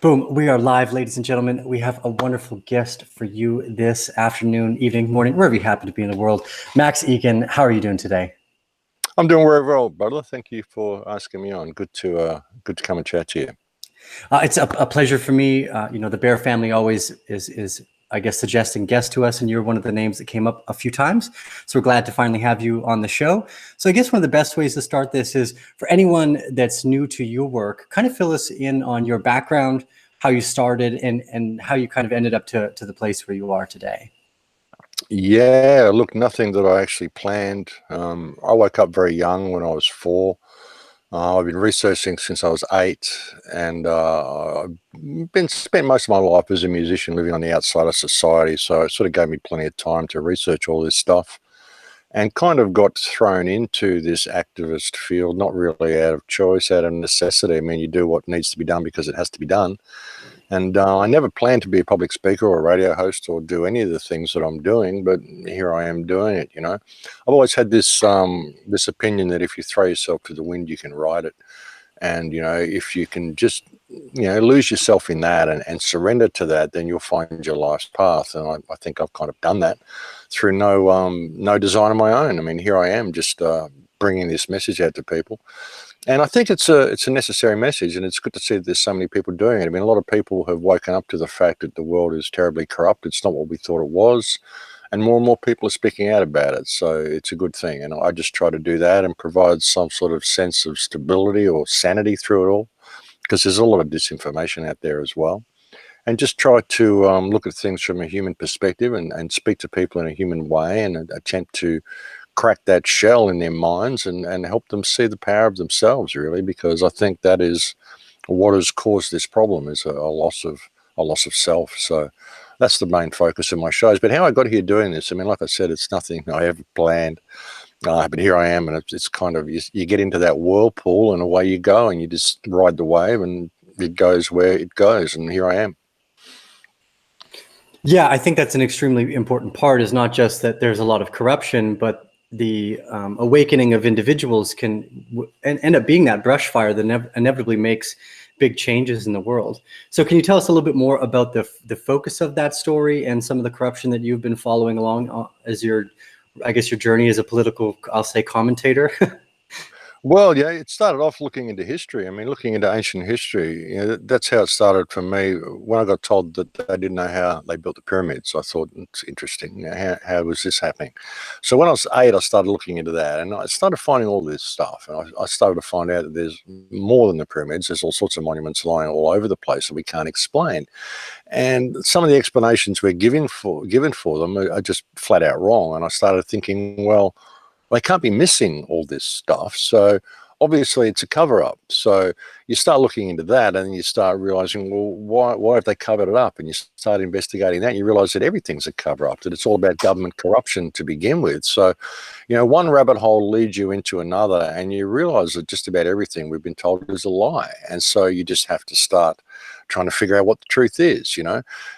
Boom, we are live, ladies and gentlemen. We have a wonderful guest for you this afternoon, evening, morning, wherever you happen to be in the world. Max Igan, how are you doing today? I'm doing very well, brother. Thank you for asking me on. Good to come and chat to you. It's a pleasure for me. The Bear family always is, I guess, suggesting guests to us, and you're one of the names that came up a few times. So we're glad to finally have you on the show. So I guess one of the best ways to start this is for anyone that's new to your work, kind of fill us in on your background, how you started, and how you kind of ended up to the place where you are today. Yeah, look, nothing that I actually planned. I woke up very young when I was 4. I've been researching since I was 8, and I've spent most of my life as a musician living on the outside of society, so it sort of gave me plenty of time to research all this stuff and kind of got thrown into this activist field, not really out of choice, out of necessity. I mean, you do what needs to be done because it has to be done. And I never planned to be a public speaker or a radio host or do any of the things that I'm doing, but here I am doing it, I've always had this this opinion that if you throw yourself to the wind, you can ride it. And, if you can just, lose yourself in that and surrender to that, then you'll find your life's path. And I think I've kind of done that through no design of my own. I mean, here I am just bringing this message out to people. And I think it's a necessary message, and it's good to see that there's so many people doing it. I mean, a lot of people have woken up to the fact that the world is terribly corrupt. It's not what we thought it was, and more people are speaking out about it. So it's a good thing, and I just try to do that and provide some sort of sense of stability or sanity through it all, because there's a lot of disinformation out there as well. And just try to look at things from a human perspective and speak to people in a human way and attempt to crack that shell in their minds and help them see the power of themselves, really, because I think that is what has caused this problem, is a loss of self. So that's the main focus of my shows. But how I got here doing this, I mean, like I said, it's nothing I ever planned, but here I am, and it's kind of, you get into that whirlpool and away you go, and you just ride the wave and it goes where it goes, and here I am. Yeah, I think that's an extremely important part, is not just that there's a lot of corruption, but the awakening of individuals can end up being that brush fire that inevitably makes big changes in the world. So can you tell us a little bit more about the focus of that story and some of the corruption that you've been following along as your journey as a political, I'll say, commentator? Well, yeah, it started off looking into history. I mean, looking into ancient history, that's how it started for me. When I got told that they didn't know how they built the pyramids, I thought, it's interesting. How was this happening? So when I was 8, I started looking into that, and I started finding all this stuff. And I started to find out that there's more than the pyramids. There's all sorts of monuments lying all over the place that we can't explain. And some of the explanations we're given for them are just flat out wrong. And I started thinking, well, they can't be missing all this stuff. So obviously it's a cover up. So you start looking into that, and you start realizing, well, why have they covered it up? And you start investigating that, and you realize that everything's a cover up, that it's all about government corruption to begin with. So, one rabbit hole leads you into another, and you realize that just about everything we've been told is a lie. And so you just have to start trying to figure out what the truth is,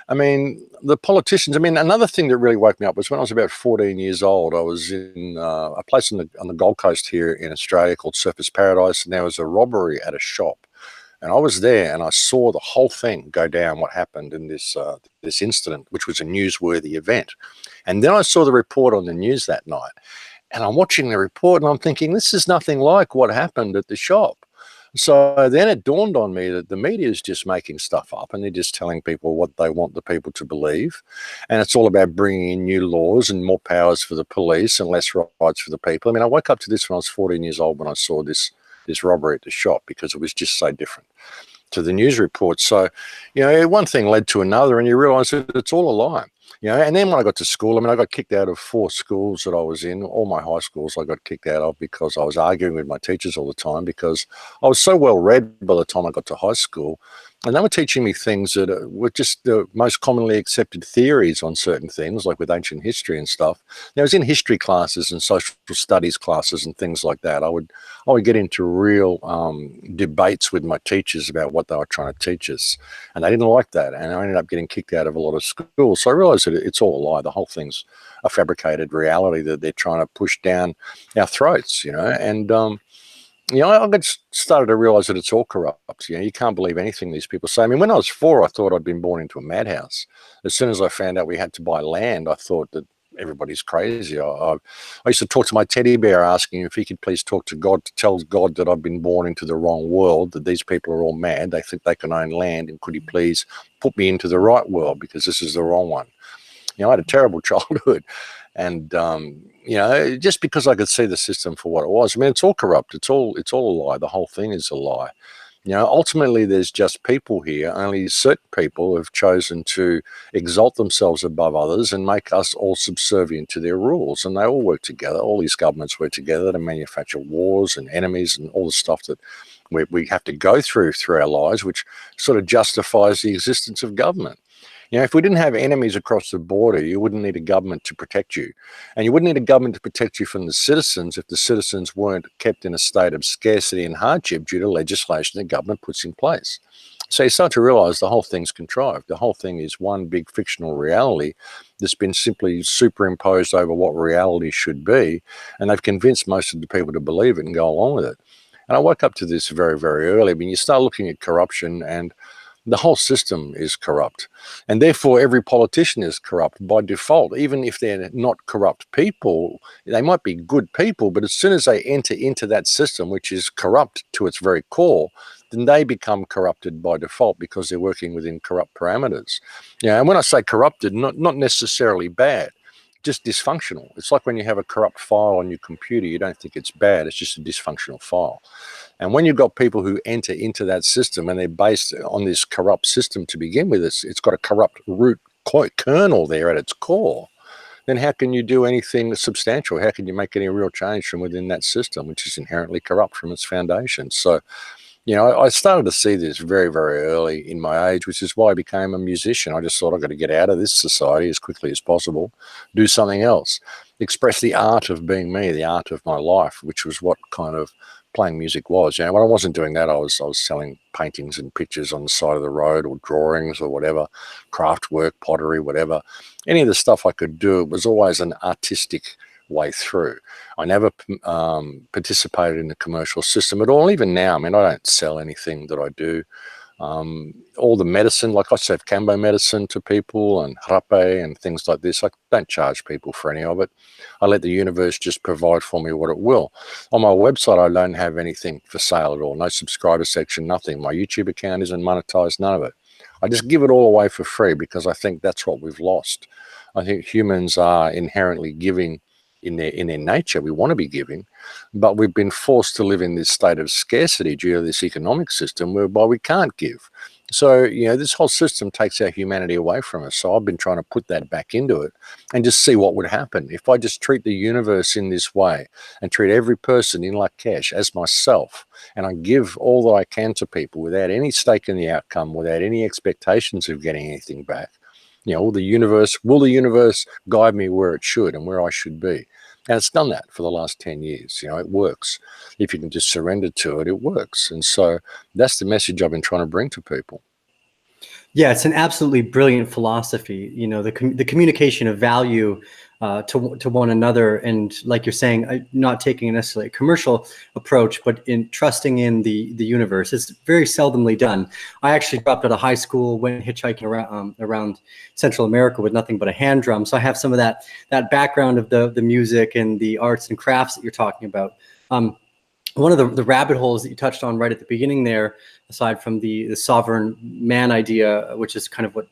I mean, the politicians, another thing that really woke me up was when I was about 14 years old. I was in a place on the Gold Coast here in Australia called Surfers Paradise, and there was a robbery at a shop. And I was there, and I saw the whole thing go down, what happened in this incident, which was a newsworthy event. And then I saw the report on the news that night, and I'm watching the report, and I'm thinking, this is nothing like what happened at the shop. So then it dawned on me that the media is just making stuff up, and they're just telling people what they want the people to believe. And it's all about bringing in new laws and more powers for the police and less rights for the people. I mean, I woke up to this when I was 14 years old when I saw this robbery at the shop, because it was just so different to the news reports. So, one thing led to another, and you realize that it's all a lie. And then when I got to school, I got kicked out of 4 schools that I was in. All my high schools I got kicked out of because I was arguing with my teachers all the time, because I was so well read by the time I got to high school. And they were teaching me things that were just the most commonly accepted theories on certain things, like with ancient history and stuff. Now, I was in history classes and social studies classes and things like that. I would get into real debates with my teachers about what they were trying to teach us. And they didn't like that. And I ended up getting kicked out of a lot of schools. So I realized that it's all a lie. The whole thing's a fabricated reality that they're trying to push down our throats, And I started to realize that it's all corrupt. You can't believe anything these people say. I mean, when I was 4, I thought I'd been born into a madhouse. As soon as I found out we had to buy land, I thought that everybody's crazy. I used to talk to my teddy bear, asking if he could please talk to God, to tell God that I've been born into the wrong world, that these people are all mad. They think they can own land, and could he please put me into the right world, because this is the wrong one. I had a terrible childhood. And, just because I could see the system for what it was. I mean, it's all corrupt. It's all a lie. The whole thing is a lie. Ultimately, there's just people here. Only certain people have chosen to exalt themselves above others and make us all subservient to their rules. And they all work together. All these governments work together to manufacture wars and enemies and all the stuff that we have to go through our lives, which sort of justifies the existence of government. If we didn't have enemies across the border, you wouldn't need a government to protect you. And you wouldn't need a government to protect you from the citizens if the citizens weren't kept in a state of scarcity and hardship due to legislation the government puts in place. So you start to realize the whole thing's contrived. The whole thing is one big fictional reality that's been simply superimposed over what reality should be. And they've convinced most of the people to believe it and go along with it. And I woke up to this very, very early. I mean, you start looking at corruption, and the whole system is corrupt, and therefore every politician is corrupt by default. Even if they're not corrupt people, they might be good people, but as soon as they enter into that system, which is corrupt to its very core, then they become corrupted by default because they're working within corrupt parameters. And when I say corrupted, not necessarily bad, just dysfunctional. It's like when you have a corrupt file on your computer, you don't think it's bad, it's just a dysfunctional file. And when you've got people who enter into that system and they're based on this corrupt system to begin with, it's got a corrupt root kernel there at its core, then how can you do anything substantial? How can you make any real change from within that system, which is inherently corrupt from its foundation? So, I started to see this very, very early in my age, which is why I became a musician. I just thought I've got to get out of this society as quickly as possible, do something else, express the art of being me, the art of my life, which was what kind of playing music was. When I wasn't doing that, I was selling paintings and pictures on the side of the road, or drawings or whatever, craft work, pottery, whatever. Any of the stuff I could do, it was always an artistic way through. I never participated in the commercial system at all. Even now, I mean, I don't sell anything that I do. All the medicine, like I serve Kambo medicine to people and harape and things like this. I don't charge people for any of it. I let the universe just provide for me what it will. On my website, I don't have anything for sale at all. No subscriber section, nothing. My YouTube account isn't monetized, none of it. I just give it all away for free because I think that's what we've lost. I think humans are inherently giving in their nature. We want to be giving, but we've been forced to live in this state of scarcity due to this economic system whereby we can't give. So, this whole system takes our humanity away from us. So I've been trying to put that back into it and just see what would happen if I just treat the universe in this way and treat every person in Lakesh as myself, and I give all that I can to people without any stake in the outcome, without any expectations of getting anything back. Will the universe guide me where it should and where I should be? And it's done that for the last 10 years. It works. If you can just surrender to it, it works. And so that's the message I've been trying to bring to people. Yeah, it's an absolutely brilliant philosophy. The communication of value to one another, and like you're saying, not taking necessarily a commercial approach, but in trusting in the universe. It's very seldomly done. I actually dropped out of high school, went hitchhiking around Central America with nothing but a hand drum. So I have some of that background of the music and the arts and crafts that you're talking about. One of the rabbit holes that you touched on right at the beginning there, aside from the sovereign man idea, which is kind of what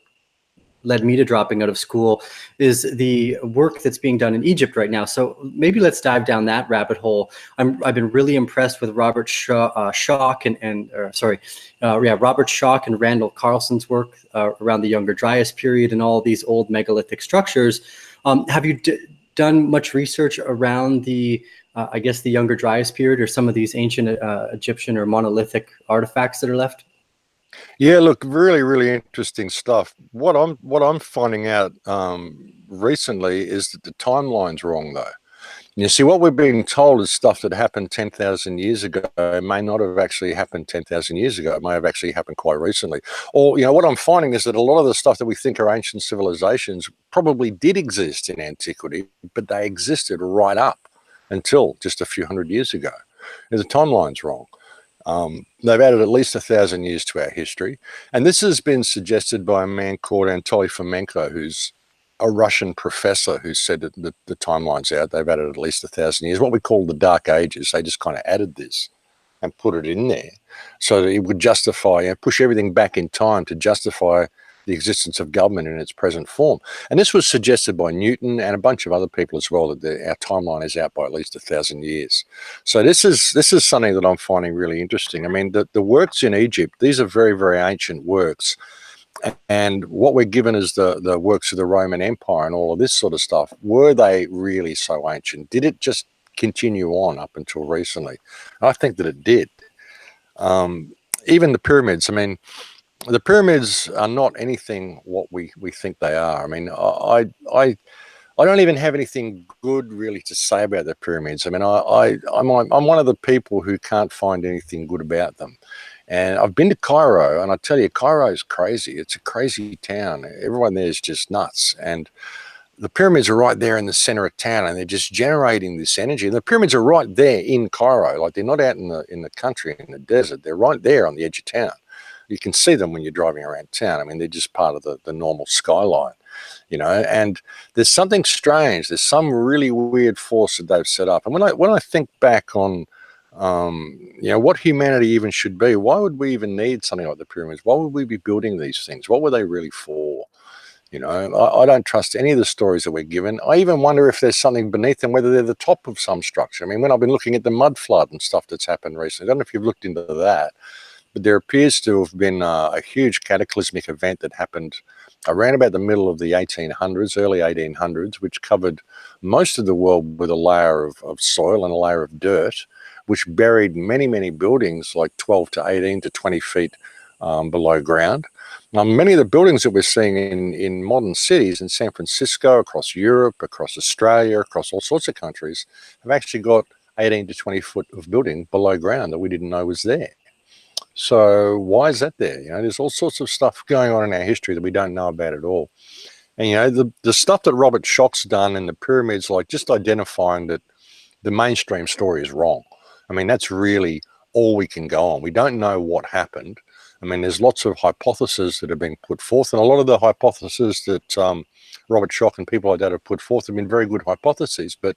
led me to dropping out of school, is the work that's being done in Egypt right now. So maybe let's dive down that rabbit hole. I've been really impressed with Robert Schock Robert Schock and Randall Carlson's work around the Younger Dryas period and all these old megalithic structures. Have you done much research around the Younger Dryas period, or some of these ancient Egyptian or monolithic artifacts that are left? Yeah, look, really, really interesting stuff. What I'm finding out recently is that the timeline's wrong, though. You see, what we're being told is stuff that happened 10,000 years ago. It may not have actually happened 10,000 years ago. It may have actually happened quite recently. Or, what I'm finding is that a lot of the stuff that we think are ancient civilizations probably did exist in antiquity, but they existed right up until just a few hundred years ago. is the timeline's wrong. They've added at least 1,000 years to our history. And this has been suggested by a man called Anatoly Fomenko, who's a Russian professor, who said that the timeline's out. They've added at least 1,000 years, what we call the Dark Ages. They just kind of added this and put it in there so that it would justify, push everything back in time to justify the existence of government in its present form. And this was suggested by Newton and a bunch of other people as well, that our timeline is out by at least 1,000 years. So this is something that I'm finding really interesting. I mean, the works in Egypt, these are very, very ancient works. And what we're given as the works of the Roman Empire and all of this sort of stuff, were they really so ancient? Did it just continue on up until recently? I think that it did. Even the pyramids, I mean, the pyramids are not anything what we think they are. I mean, I don't even have anything good really to say about the pyramids. I mean, I'm one of the people who can't find anything good about them. And I've been to Cairo, and I tell you, Cairo is crazy. It's a crazy town. Everyone there is just nuts. And the pyramids are right there in the center of town, and they're just generating this energy. And the pyramids are right there in Cairo. Like, they're not out in the country, in the desert. They're right there on the edge of town. You can see them when you're driving around town. I mean, they're just part of the normal skyline, and there's something strange. There's some really weird force that they've set up. And when I think back on, what humanity even should be, why would we even need something like the pyramids? Why would we be building these things? What were they really for? I don't trust any of the stories that we're given. I even wonder if there's something beneath them, whether they're the top of some structure. I mean, when I've been looking at the mud flood and stuff that's happened recently, I don't know if you've looked into that, but there appears to have been a huge cataclysmic event that happened around about the middle of the 1800s, early 1800s, which covered most of the world with a layer of soil and a layer of dirt, which buried many, many buildings like 12 to 18 to 20 feet below ground. Now, many of the buildings that we're seeing in modern cities, in San Francisco, across Europe, across Australia, across all sorts of countries, have actually got 18 to 20 foot of building below ground that we didn't know was there. So why is that there? There's all sorts of stuff going on in our history that we don't know about at all. And, the stuff that Robert Schoch's done in the pyramids, like just identifying that the mainstream story is wrong. I mean, that's really all we can go on. We don't know what happened. I mean, there's lots of hypotheses that have been put forth, and a lot of the hypotheses that Robert Schoch and people like that have put forth have been very good hypotheses, but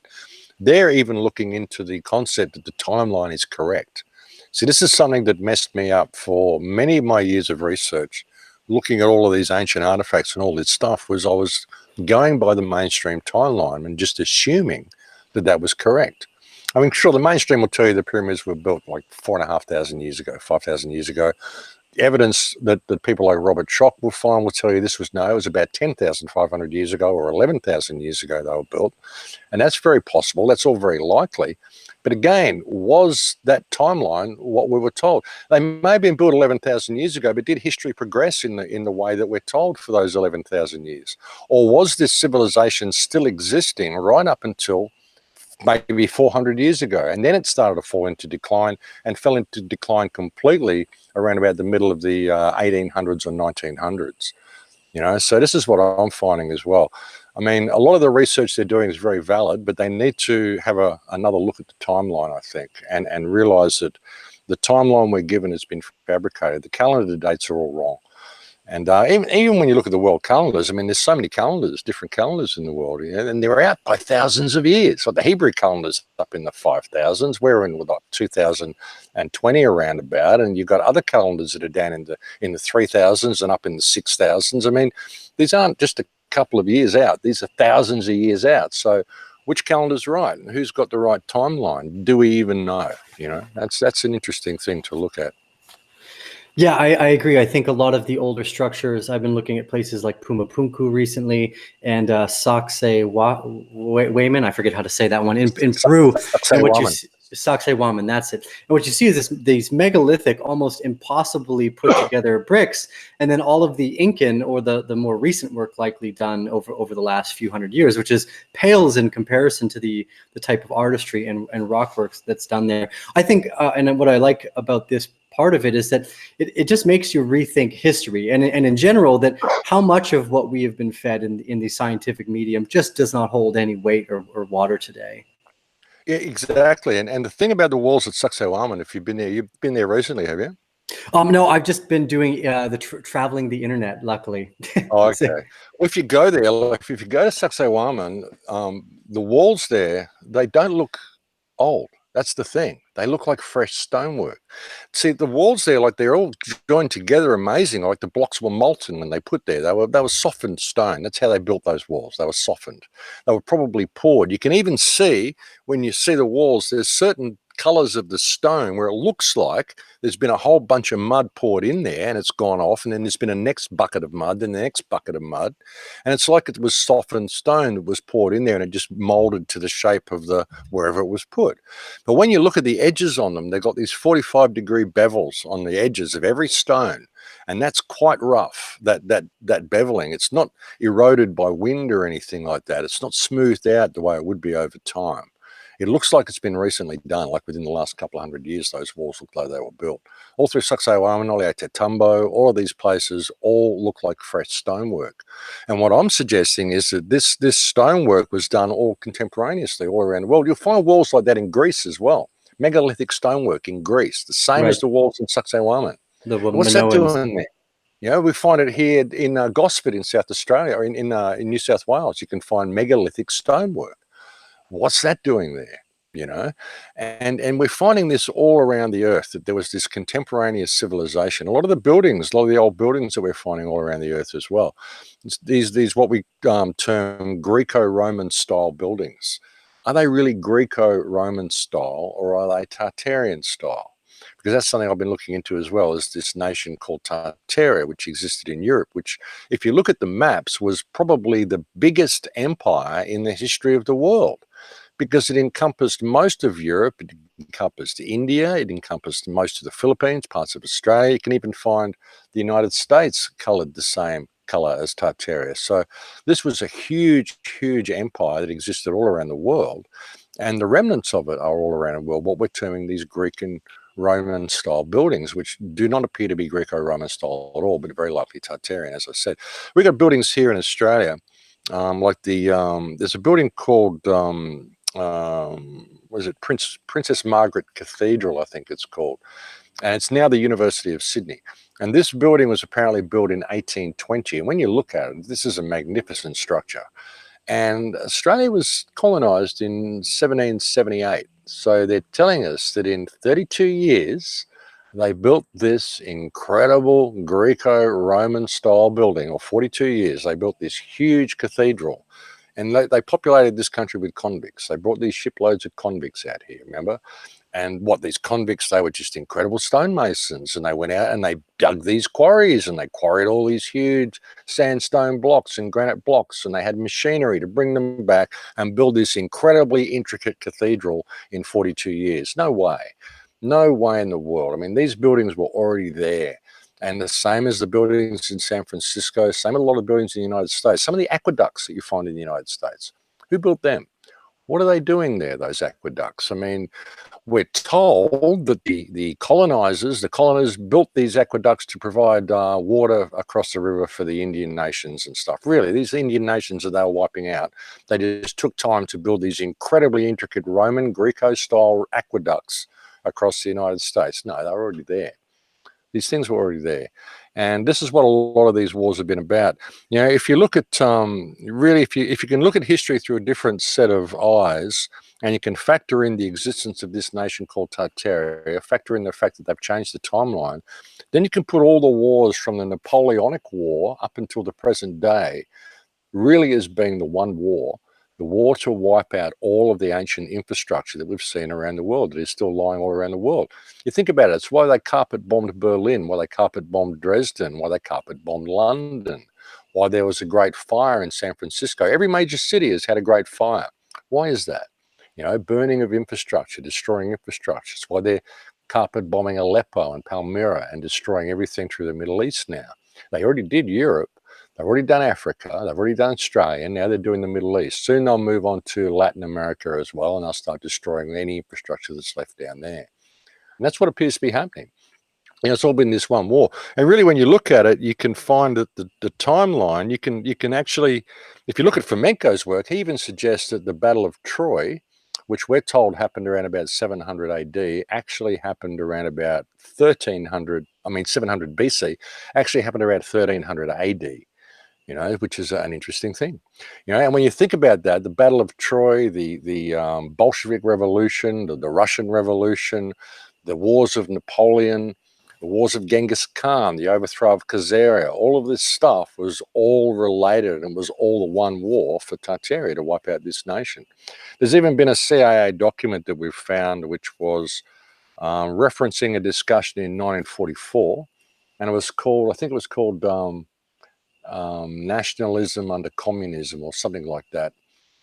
they're even looking into the concept that the timeline is correct. See, this is something that messed me up for many of my years of research, looking at all of these ancient artifacts and all this stuff. Was I was going by the mainstream timeline and just assuming that that was correct. I mean, sure, the mainstream will tell you the pyramids were built like 4,500 years ago, 5,000 years ago. Evidence that people like Robert Schoch will find will tell you it was about 10,500 years ago or 11,000 years ago they were built. And that's very possible. That's all very likely. But again, was that timeline what we were told? They may have been built 11,000 years ago, but did history progress in the way that we're told for those 11,000 years? Or was this civilization still existing right up until maybe 400 years ago, and then it started to fall into decline and fell into decline completely around about the middle of the 1800s or 1900s? So this is what I'm finding as well. I mean, a lot of the research they're doing is very valid, but they need to have another look at the timeline, I think, and realize that the timeline we're given has been fabricated. The calendar dates are all wrong. And even when you look at the world calendars, I mean, there's so many calendars, different calendars in the world, and they're out by thousands of years. So the Hebrew calendar's up in the 5,000s. We're in like 2020 around about, and you've got other calendars that are down in the 3,000s and up in the 6,000s. I mean, these aren't just a couple of years out. These are thousands of years out. So which calendar's right? And who's got the right timeline? Do we even know? That's an interesting thing to look at. Yeah, I agree. I think a lot of the older structures, I've been looking at places like Pumapunku recently and Sacsayhuaman, I forget how to say that one, in Peru. And what you see, Sacsayhuaman, that's it. And what you see is these megalithic, almost impossibly put together bricks, and then all of the Incan or the more recent work likely done over the last few hundred years, which pales in comparison to the type of artistry and rockworks that's done there. I think, and what I like about this part of it is that it just makes you rethink history and in general, that how much of what we have been fed in the scientific medium just does not hold any weight or water today. Yeah, exactly. And the thing about the walls at Sacsayhuaman, if you've been there recently, have you? No, I've just been doing traveling the internet, luckily. Oh, That's it. okay. Well, if you go there, like if you go to Sacsayhuaman, the walls there, they don't look old. That's the thing. They look like fresh stonework. See, the walls there, like they're all joined together amazing. Like the blocks were molten when they put there. They were softened stone. That's how they built those walls. They were softened. They were probably poured. You can even see when you see the walls, there's certain colors of the stone where it looks like there's been a whole bunch of mud poured in there and it's gone off, and then there's been a next bucket of mud, then the next bucket of mud, and it's like it was softened stone that was poured in there and it just molded to the shape of the wherever it was put. But when you look at the edges on them, they've got these 45-degree bevels on the edges of every stone, and that's quite rough. That beveling, it's not eroded by wind or anything like that. It's not smoothed out the way it would be over time. It looks like it's been recently done, like within the last couple of 100 years, those walls look like they were built. All through Sacsayhuaman, Ollantaytambo, all of these places all look like fresh stonework. And what I'm suggesting is that this stonework was done all contemporaneously all around the world. You'll find walls like that in Greece as well. Megalithic stonework in Greece, the same Right. as the walls in Sacsayhuaman. The What's that Minoans. doing there? You know, we find it here in Gosford in South Australia, or in New South Wales. You can find megalithic stonework. What's that doing there? You know, and we're finding this all around the earth, that there was this contemporaneous civilization. A lot of the old buildings that we're finding all around the earth as well. These what we term Greco-Roman style buildings. Are they really Greco-Roman style, or are they Tartarian style? Because that's something I've been looking into as well, is this nation called Tartaria, which existed in Europe, which, if you look at the maps, was probably the biggest empire in the history of the world, because it encompassed most of Europe, it encompassed India, it encompassed most of the Philippines, parts of Australia. You can even find the United States coloured the same colour as Tartaria. So this was a huge, huge empire that existed all around the world, and the remnants of it are all around the world, what we're terming these Greek and Roman style buildings, which do not appear to be Greco-Roman style at all, but very likely Tartarian, as I said. We've got buildings here in Australia, like there's a building called was it Princess Margaret Cathedral, I think it's called, and it's now the University of Sydney. And this building was apparently built in 1820, and when you look at it, this is a magnificent structure. And Australia was colonised in 1778, so they're telling us that in 32 years they built this incredible Greco-Roman style building, or 42 years they built this huge cathedral. And they populated this country with convicts. They brought these shiploads of convicts out here, remember? And what, these convicts, they were just incredible stonemasons. And they went out and they dug these quarries, and they quarried all these huge sandstone blocks and granite blocks. And they had machinery to bring them back and build this incredibly intricate cathedral in 42 years. No way. No way in the world. I mean, these buildings were already there. And the same as the buildings in San Francisco, same as a lot of buildings in the United States. Some of the aqueducts that you find in the United States, who built them? What are they doing there, those aqueducts? I mean, we're told that the colonizers built these aqueducts to provide water across the river for the Indian nations and stuff. Really, these Indian nations that they were wiping out, they just took time to build these incredibly intricate Roman, Greco-style aqueducts across the United States. No, they were already there. These things were already there. And this is what a lot of these wars have been about. You know, if you look at, really, if you can look at history through a different set of eyes, and you can factor in the existence of this nation called Tartaria, factor in the fact that they've changed the timeline, then you can put all the wars from the Napoleonic War up until the present day really as being the one war, the war to wipe out all of the ancient infrastructure that we've seen around the world that is still lying all around the world. You think about it, it's why they carpet bombed Berlin, why they carpet bombed Dresden, why they carpet bombed London, why there was a great fire in San Francisco. Every major city has had a great fire. Why is that? You know, burning of infrastructure, destroying infrastructure. It's why they're carpet bombing Aleppo and Palmyra and destroying everything through the Middle East now. They already did Europe. They've already done Africa, they've already done Australia, now they're doing the Middle East. Soon they'll move on to Latin America as well, and they'll start destroying any infrastructure that's left down there. And that's what appears to be happening. You know, it's all been this one war. And really, when you look at it, you can find that the timeline, you can actually, if you look at Fomenko's work, he even suggests that the Battle of Troy which we're told happened around about 700 AD, actually happened around about 700 BC, actually happened around 1300 AD. Which is an interesting thing. And when you think about that, the Battle of Troy, the Bolshevik Revolution, the Russian Revolution, the wars of Napoleon, the wars of Genghis Khan, the overthrow of Khazaria, all of this stuff was all related and was all the one war for Tartaria to wipe out this nation. There's even been a CIA document that we've found which was referencing a discussion in 1944, and I think it was called Nationalism under Communism or something like that.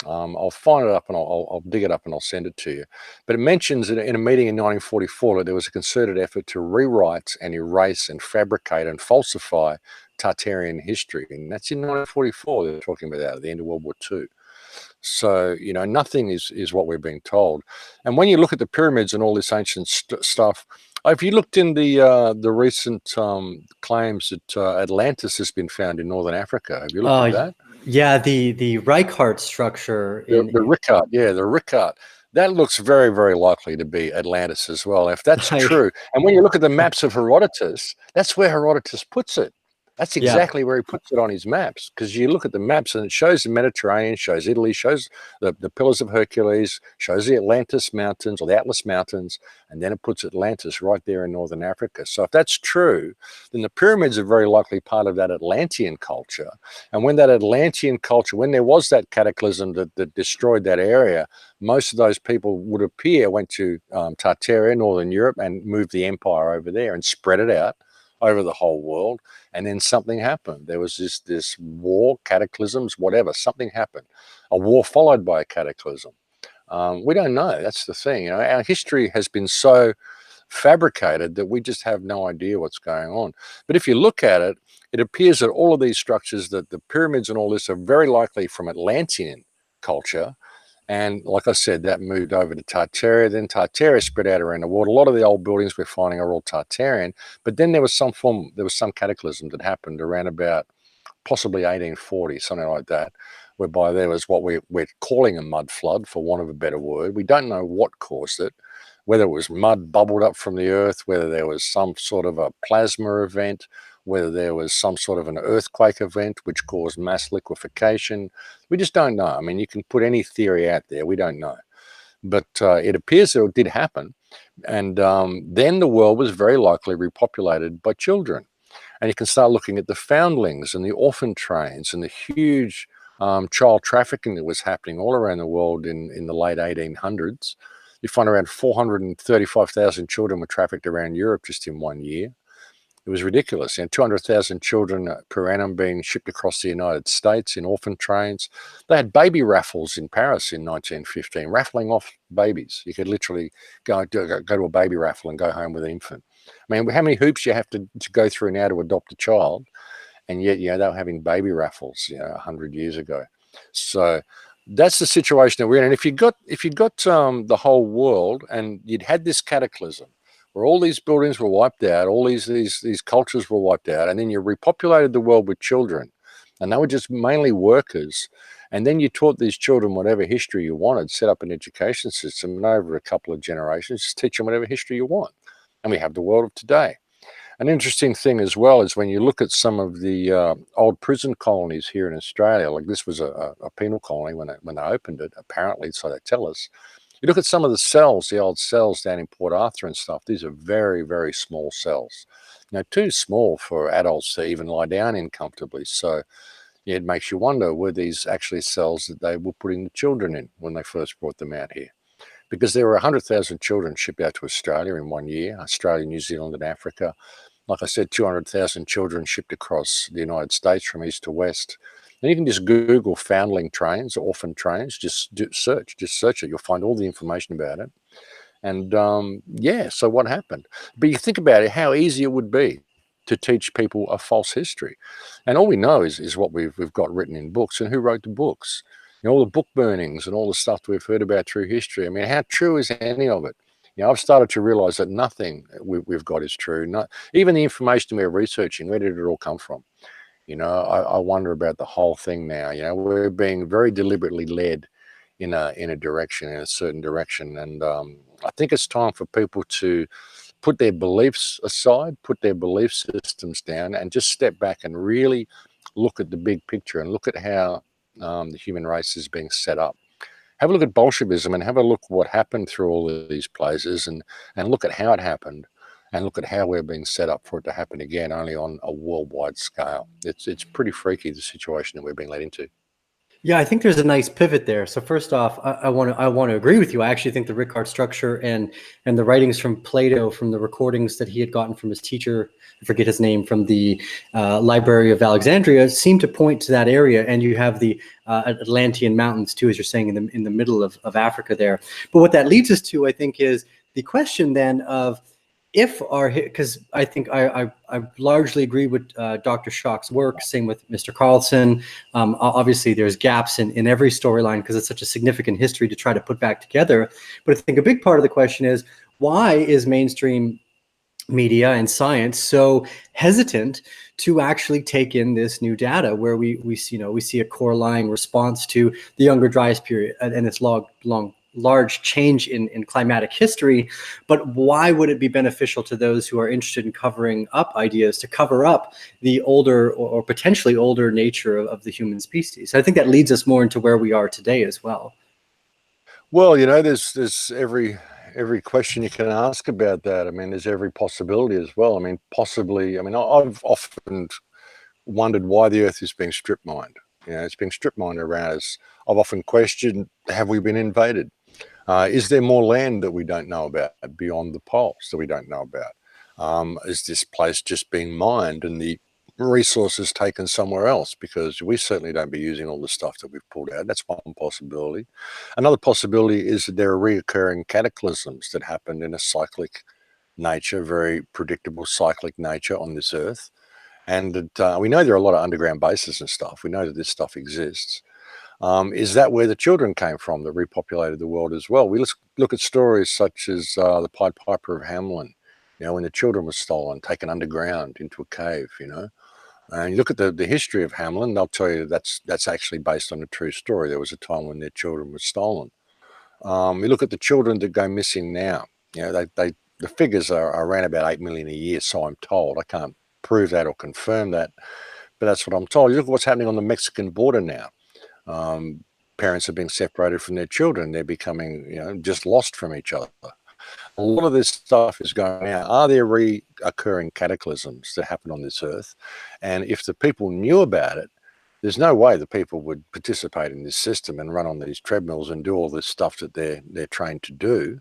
I'll find it up and I'll dig it up and I'll send it to you. But it mentions in a meeting in 1944 that there was a concerted effort to rewrite and erase and fabricate and falsify Tartarian history. And that's in 1944 they're talking about that at the end of World War II. So, nothing is what we're being told. And when you look at the pyramids and all this ancient stuff, if you looked in the recent claims that Atlantis has been found in Northern Africa, have you looked at that? Yeah, the Reichardt structure. The Rickard, the Rickard. That looks very, very likely to be Atlantis as well. If that's true, and when you look at the maps of Herodotus, that's where Herodotus puts it. That's exactly where he puts it on his maps, because you look at the maps and it shows the Mediterranean, shows Italy, shows the Pillars of Hercules, shows the Atlantis Mountains or the Atlas Mountains, and then it puts Atlantis right there in Northern Africa. So if that's true, then the pyramids are very likely part of that Atlantean culture. And when that Atlantean culture, when there was that cataclysm that destroyed that area, most of those people would appear went to Tartaria, Northern Europe, and moved the empire over there and spread it out over the whole world. And then something happened. There was this war, cataclysms, whatever, something happened. A war followed by a cataclysm. We don't know. That's the thing. Our history has been so fabricated that we just have no idea what's going on. But if you look at it, it appears that all of these structures, that the pyramids and all this, are very likely from Atlantean culture. And like I said, that moved over to Tartaria. Then Tartaria spread out around the world. A lot of the old buildings we're finding are all Tartarian. But then there was some cataclysm that happened around about possibly 1840, something like that, whereby there was what we're calling a mud flood, for want of a better word. We don't know what caused it, whether it was mud bubbled up from the earth, whether there was some sort of a plasma event, whether there was some sort of an earthquake event which caused mass liquefaction. We just don't know. I mean, you can put any theory out there. We don't know. But it appears that it did happen. And then the world was very likely repopulated by children. And you can start looking at the foundlings and the orphan trains and the huge child trafficking that was happening all around the world in the late 1800s. You find around 435,000 children were trafficked around Europe just in 1 year. It was ridiculous. 200,000 children per annum being shipped across the United States in orphan trains. They had baby raffles in Paris in 1915, raffling off babies. You could literally go to a baby raffle and go home with an infant. I mean, how many hoops you have to go through now to adopt a child? And yet, they were having baby raffles, 100 years ago. So that's the situation that we're in. And if you got the whole world and you'd had this cataclysm, where all these buildings were wiped out, all these cultures were wiped out, and then you repopulated the world with children, and they were just mainly workers, and then you taught these children whatever history you wanted, set up an education system, and over a couple of generations, just teach them whatever history you want. And we have the world of today. An interesting thing as well is when you look at some of the old prison colonies here in Australia, like this was a penal colony when they opened it, apparently, so they tell us. You look at some of the cells, the old cells down in Port Arthur and stuff, these are very, very small cells. Too small for adults to even lie down in comfortably. So it makes you wonder, were these actually cells that they were putting the children in when they first brought them out here? Because there were 100,000 children shipped out to Australia in 1 year, Australia, New Zealand and Africa. Like I said, 200,000 children shipped across the United States from east to west. And you can just Google foundling trains, orphan trains, just search it. You'll find all the information about it. And so what happened? But you think about it, how easy it would be to teach people a false history. And all we know is what we've got written in books, and who wrote the books. All the book burnings and all the stuff that we've heard about through history. I mean, how true is any of it? I've started to realize that nothing we've got is true. Not even the information we're researching, where did it all come from? I wonder about the whole thing now. We're being very deliberately led in a direction, in a certain direction. And I think it's time for people to put their beliefs aside, put their belief systems down, and just step back and really look at the big picture and look at how the human race is being set up. Have a look at Bolshevism and have a look what happened through all of these places, and look at how it happened, and look at how we're being set up for it to happen again, only on a worldwide scale. It's pretty freaky, the situation that we're being led into. Yeah, I think there's a nice pivot there. So first off, I want to agree with you. I actually think the Rickard structure and the writings from Plato, from the recordings that he had gotten from his teacher, I forget his name, from the Library of Alexandria, seem to point to that area. And you have the Atlantean mountains too, as you're saying, in the middle of Africa there. But what that leads us to, I think, is the question then of, if our, because I think I largely agree with Dr. Schock's work, same with Mr. Carlson. Obviously, there's gaps in every storyline because it's such a significant history to try to put back together. But I think a big part of the question is, why is mainstream media and science so hesitant to actually take in this new data, where we see a core-lying response to the Younger Dryas period and its large change in climatic history? But why would it be beneficial to those who are interested in covering up ideas to cover up the older or potentially older nature of the human species? I think that leads us more into where we are today as well. Well, there's every question you can ask about that. I mean, there's every possibility as well. I mean, possibly, I mean, I've often wondered why the Earth is being strip mined. It's being strip mined around us. I've often questioned, have we been invaded? Is there more land that we don't know about beyond the poles that we don't know about? Is this place just being mined and the resources taken somewhere else? Because we certainly don't be using all the stuff that we've pulled out. That's one possibility. Another possibility is that there are reoccurring cataclysms that happened in a cyclic nature, very predictable cyclic nature on this Earth. And that, we know there are a lot of underground bases and stuff. We know that this stuff exists. Is that where the children came from that repopulated the world as well? We look at stories such as the Pied Piper of Hamelin, when the children were stolen, taken underground into a cave, And you look at the history of Hamelin, they'll tell you that's actually based on a true story. There was a time when their children were stolen. We look at the children that go missing now. The figures are around about 8 million a year, so I'm told. I can't prove that or confirm that, but that's what I'm told. You look at what's happening on the Mexican border now. Parents are being separated from their children. They're becoming, just lost from each other. A lot of this stuff is going out. Are there reoccurring cataclysms that happen on this Earth? And if the people knew about it, there's no way the people would participate in this system and run on these treadmills and do all this stuff that they're trained to do.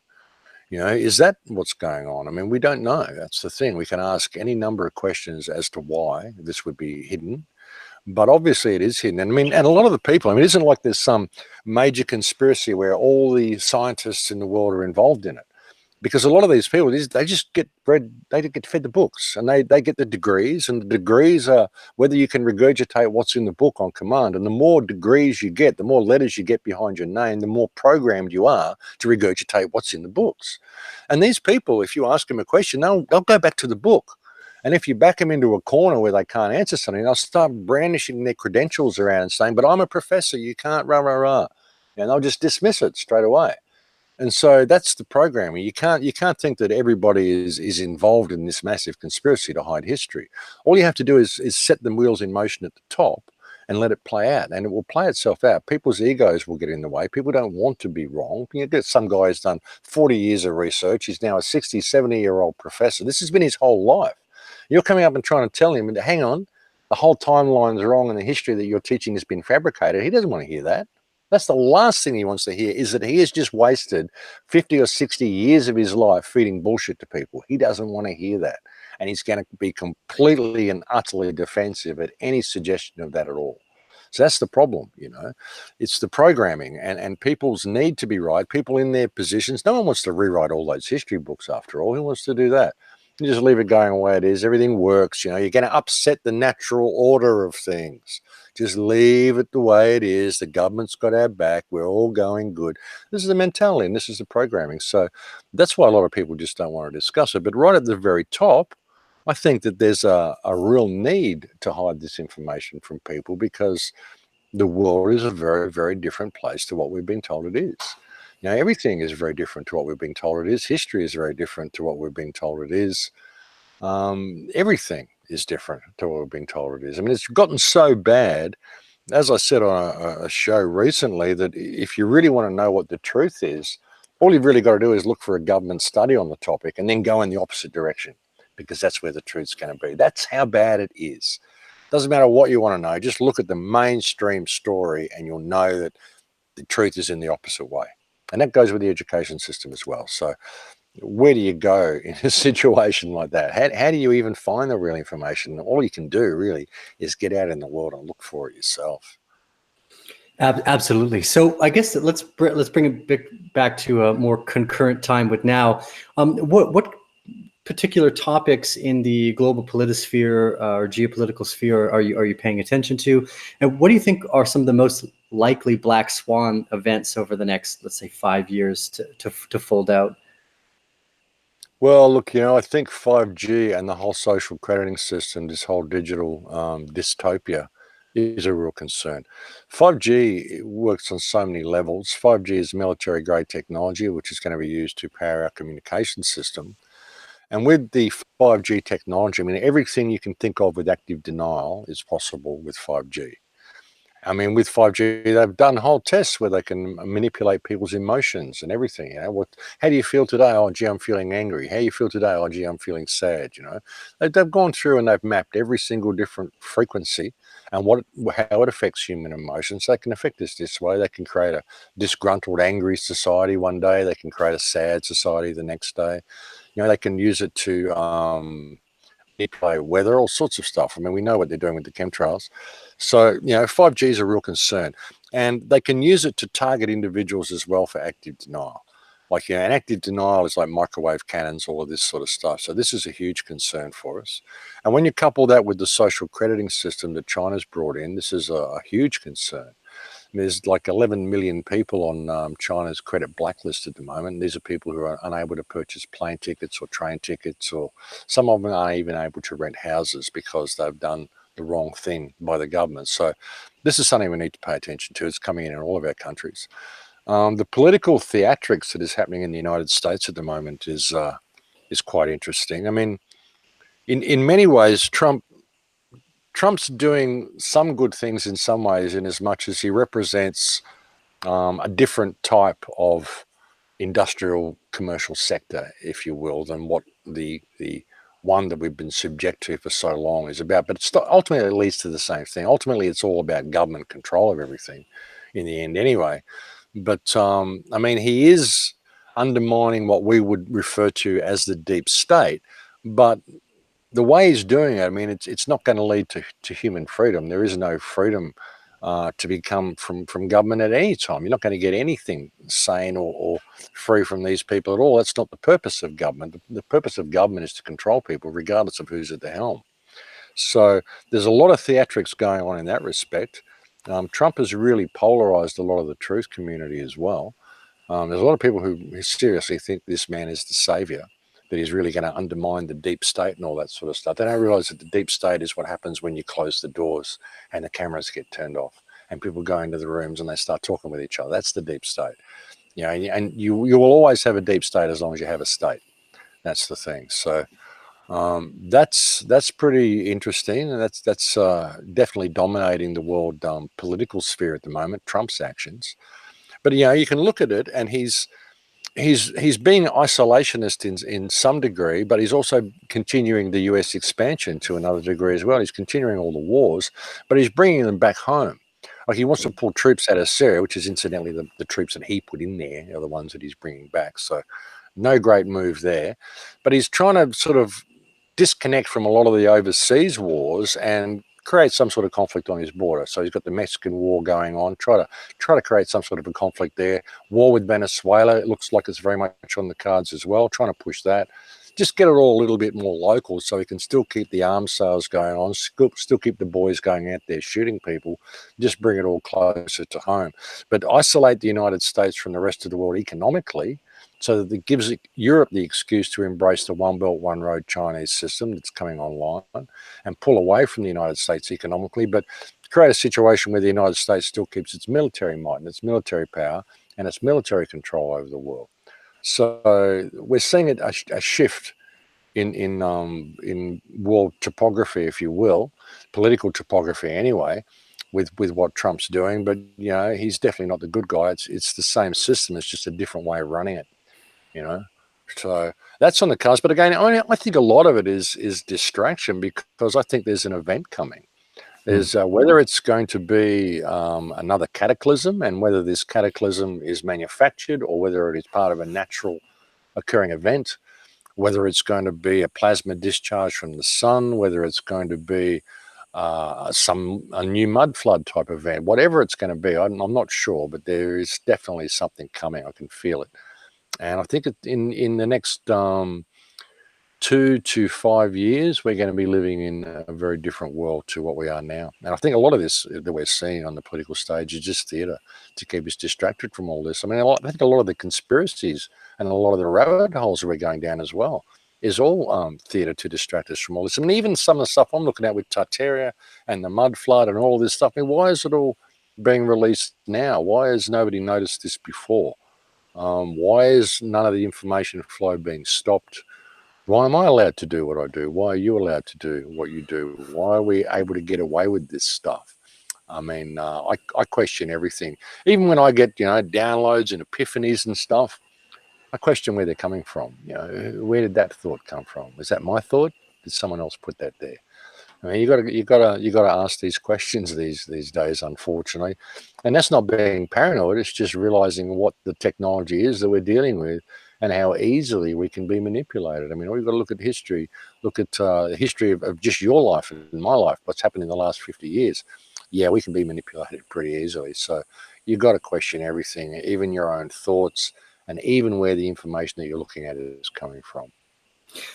Is that what's going on? I mean, we don't know. That's the thing. We can ask any number of questions as to why this would be hidden. But obviously it is hidden. And I mean, and a lot of the people, it isn't like there's some major conspiracy where all the scientists in the world are involved in it. Because a lot of these people, they just get fed the books, and they get the degrees, and the degrees are whether you can regurgitate what's in the book on command. And the more degrees you get, the more letters you get behind your name, the more programmed you are to regurgitate what's in the books. And these people, if you ask them a question, they'll go back to the book. And if you back them into a corner where they can't answer something, they'll start brandishing their credentials around and saying, but I'm a professor, you can't rah, rah, rah. And they'll just dismiss it straight away. And so that's the programming. You can't think that everybody is involved in this massive conspiracy to hide history. All you have to do is set the wheels in motion at the top and let it play out, and it will play itself out. People's egos will get in the way. People don't want to be wrong. You get some guy who's done 40 years of research. He's now a 60, 70-year-old professor. This has been his whole life. You're coming up and trying to tell him, hang on, the whole timeline's wrong and the history that you're teaching has been fabricated. He doesn't want to hear that. That's the last thing he wants to hear, is that he has just wasted 50 or 60 years of his life feeding bullshit to people. He doesn't want to hear that. And he's going to be completely and utterly defensive at any suggestion of that at all. So that's the problem, It's the programming, and people's need to be right. People in their positions, no one wants to rewrite all those history books after all. Who wants to do that? You just leave it going the way it is. Everything works. You're going to upset the natural order of things. Just leave it the way it is. The government's got our back. We're all going good. This is the mentality, and this is the programming. So that's why a lot of people just don't want to discuss it. But right at the very top, I think that there's a real need to hide this information from people, because the world is a very, very different place to what we've been told it is. You know, everything is very different to what we've been told it is. History is very different to what we've been told it is. Everything is different to what we've been told it is. I mean, it's gotten so bad, as I said on a show recently, that if you really want to know what the truth is, all you've really got to do is look for a government study on the topic and then go in the opposite direction, because that's where the truth's going to be. That's how bad it is. Doesn't matter what you want to know, just look at the mainstream story and you'll know that the truth is in the opposite way. And that goes with the education system as well. So where do you go in a situation like that? How do you even find the real information? All you can do really is get out in the world and look for it yourself. Absolutely. So I guess let's bring it back to a more concurrent time with now. What particular topics in the global politisphere or geopolitical sphere are you paying attention to, and what do you think are some of the most likely black swan events over the next, let's say, 5 years to fold out? Well, look, you know, I think 5G and the whole social crediting system, this whole digital dystopia, is a real concern. 5G works on so many levels. 5G is military grade technology, which is going to be used to power our communication system. And with the 5G technology, I mean, everything you can think of with active denial is possible with 5G. I mean, with 5G, they've done whole tests where they can manipulate people's emotions and everything. You know, how do you feel today? Oh, gee, I'm feeling angry. How do you feel today? Oh, gee, I'm feeling sad. You know, they've gone through and they've mapped every single different frequency and how it affects human emotions. They can affect us this way. They can create a disgruntled, angry society one day. They can create a sad society the next day. You know, they can use it to manipulate weather, all sorts of stuff. I mean, we know what they're doing with the chemtrails. So, you know, 5G is a real concern. And they can use it to target individuals as well for active denial. Like, you know, and active denial is like microwave cannons, all of this sort of stuff. So this is a huge concern for us. And when you couple that with the social crediting system that China's brought in, this is a huge concern. There's like 11 million people on China's credit blacklist at the moment. These are people who are unable to purchase plane tickets or train tickets, or some of them aren't even able to rent houses because they've done the wrong thing by the government. So this is something we need to pay attention to. It's coming in all of our countries. The political theatrics that is happening in the United States at the moment is quite interesting. I mean, in many ways, Trump's doing some good things in some ways, in as much as he represents a different type of industrial commercial sector, if you will, than what the one that we've been subject to for so long is about. But ultimately, it leads to the same thing. Ultimately, it's all about government control of everything in the end anyway. But I mean, he is undermining what we would refer to as the deep state. But the way he's doing it, I mean, it's not going to lead to human freedom. There is no freedom to become from government at any time. You're not going to get anything sane or free from these people at all. That's not the purpose of government. The purpose of government is to control people, regardless of who's at the helm. So there's a lot of theatrics going on in that respect. Trump has really polarized a lot of the truth community as well. There's a lot of people who seriously think this man is the savior, that he's really going to undermine the deep state and all that sort of stuff. They don't realize that the deep state is what happens when you close the doors and the cameras get turned off and people go into the rooms and they start talking with each other. That's the deep state. You know, and you will always have a deep state as long as you have a state. That's the thing. So that's pretty interesting, and that's definitely dominating the world political sphere at the moment. Trump's actions, but you know, you can look at it, and he's being isolationist in some degree, but he's also continuing the US expansion to another degree as well. He's continuing all the wars, but he's bringing them back home. Like, he wants to pull troops out of Syria, which is incidentally the troops that he put in there are the ones that he's bringing back. So no great move there, but he's trying to sort of disconnect from a lot of the overseas wars and create some sort of conflict on his border. So he's got the Mexican war going on, try to create some sort of a conflict there. War with Venezuela, it looks like it's very much on the cards as well, trying to push that. Just get it all a little bit more local so he can still keep the arms sales going on, still keep the boys going out there shooting people, just bring it all closer to home. But isolate the United States from the rest of the world economically, so that it gives Europe the excuse to embrace the One Belt, One Road Chinese system that's coming online and pull away from the United States economically. But create a situation where the United States still keeps its military might and its military power and its military control over the world. So we're seeing a shift in world topography, if you will, political topography anyway, with what Trump's doing. But he's definitely not the good guy. It's the same system. It's just a different way of running it. So that's on the cards. But again, I think a lot of it is distraction, because I think there's an event coming. There's whether it's going to be another cataclysm, and whether this cataclysm is manufactured or whether it is part of a natural occurring event, whether it's going to be a plasma discharge from the sun, whether it's going to be a new mud flood type event, whatever it's going to be, I'm not sure, but there is definitely something coming. I can feel it. And I think in the next 2 to 5 years, we're going to be living in a very different world to what we are now. And I think a lot of this that we're seeing on the political stage is just theatre to keep us distracted from all this. I mean, I think a lot of the conspiracies and a lot of the rabbit holes that we're going down as well is all theatre to distract us from all this. I mean, even some of the stuff I'm looking at with Tartaria and the mud flood and all this stuff, I mean, why is it all being released now? Why has nobody noticed this before? Why is none of the information flow being stopped? Why am I allowed to do what I do? Why are you allowed to do what you do? Why are we able to get away with this stuff? I mean, I question everything. Even when I get, downloads and epiphanies and stuff, I question where they're coming from. Where did that thought come from? Is that my thought? Did someone else put that there? I mean, you got to ask these questions these days, unfortunately, and that's not being paranoid. It's just realizing what the technology is that we're dealing with, and how easily we can be manipulated. I mean, we've got to look at history. Look at the history of just your life and my life. What's happened in the last 50 years? Yeah, we can be manipulated pretty easily. So you've got to question everything, even your own thoughts, and even where the information that you're looking at is coming from.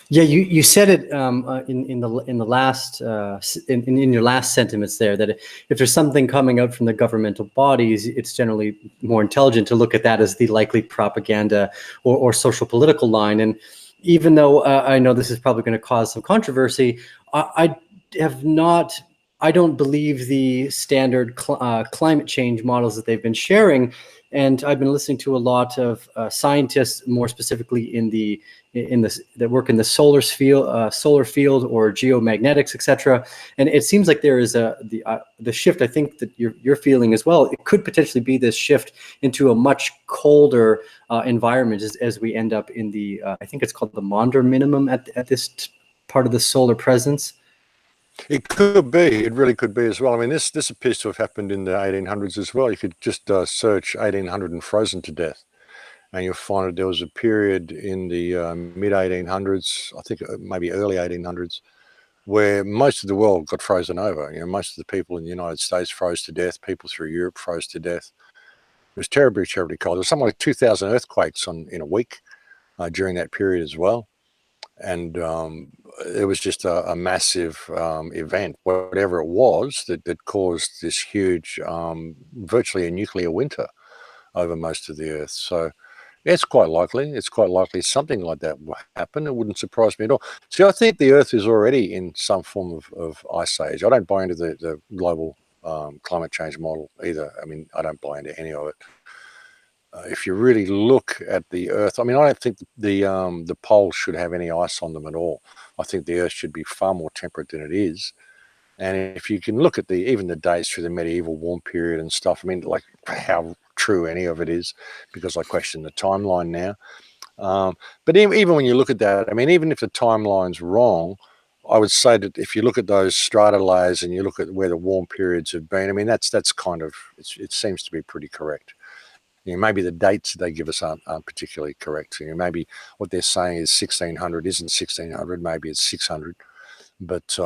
Yeah, you said it in the last in your last sentiments there, that if there's something coming out from the governmental bodies, it's generally more intelligent to look at that as the likely propaganda or social political line. And even though I know this is probably going to cause some controversy, I have not. I don't believe the standard climate change models that they've been sharing. And I've been listening to a lot of scientists, more specifically that work in the solar field or geomagnetics, etc. And it seems like there is the shift. I think that you're feeling as well. It could potentially be this shift into a much colder environment as we end up in the I think it's called the Maunder minimum at this part of the solar presence. It could be. It really could be as well. I mean, this appears to have happened in the 1800s as well. You could just search 1800 and frozen to death, and you'll find that there was a period in the mid 1800s, I think maybe early 1800s, where most of the world got frozen over. Most of the people in the United States froze to death. People through Europe froze to death. It was terribly, terribly cold. There was something like 2,000 earthquakes in a week during that period as well. And it was just a massive event, whatever it was, that caused this huge, virtually a nuclear winter over most of the Earth. So it's quite likely. It's quite likely something like that will happen. It wouldn't surprise me at all. See, I think the Earth is already in some form of ice age. I don't buy into the global climate change model either. I mean, I don't buy into any of it. If you really look at the Earth, I mean, I don't think the poles should have any ice on them at all. I think the Earth should be far more temperate than it is. And if you can look at even the dates through the medieval warm period and stuff, I mean, like how true any of it is, because I question the timeline now. But even when you look at that, I mean, even if the timeline's wrong, I would say that if you look at those strata layers and you look at where the warm periods have been, I mean, that's kind of, it seems to be pretty correct. Maybe the dates they give us aren't particularly correct. Maybe what they're saying is 1600 isn't 1600. Maybe it's 600. But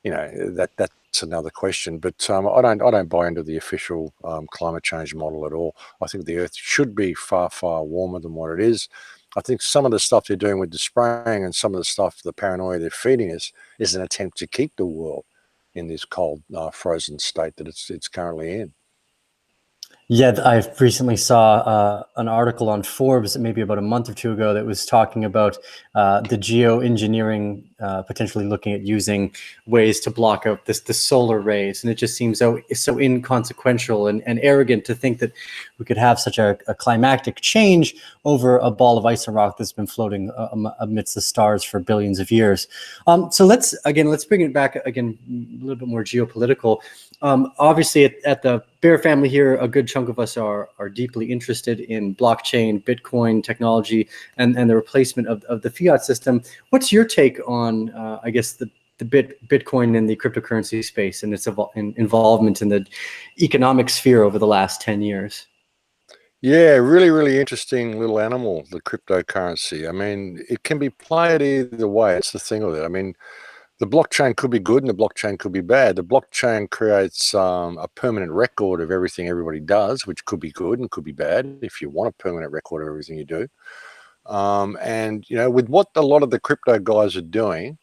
that's another question. But I don't buy into the official climate change model at all. I think the Earth should be far, far warmer than what it is. I think some of the stuff they're doing with the spraying and some of the stuff, the paranoia they're feeding us, is an attempt to keep the world in this cold, frozen state that it's currently in. Yeah, I recently saw an article on Forbes, maybe about a month or two ago, that was talking about the geoengineering potentially looking at using ways to block out the solar rays, and it just seems so inconsequential and arrogant to think that we could have such a climactic change over a ball of ice and rock that's been floating amidst the stars for billions of years. So let's bring it back again a little bit more geopolitical. Obviously, at the Bear family here, a good chunk of us are deeply interested in blockchain, Bitcoin technology, and the replacement of the fiat system. What's your take on, I guess, the Bitcoin and the cryptocurrency space and its involvement in the economic sphere over the last 10 years? Yeah, really, really interesting little animal, the cryptocurrency. I mean, it can be played either way. It's the thing with it. I mean, the blockchain could be good and the blockchain could be bad. The blockchain creates a permanent record of everything everybody does, which could be good and could be bad if you want a permanent record of everything you do. And, you know, with what a lot of the crypto guys are doing,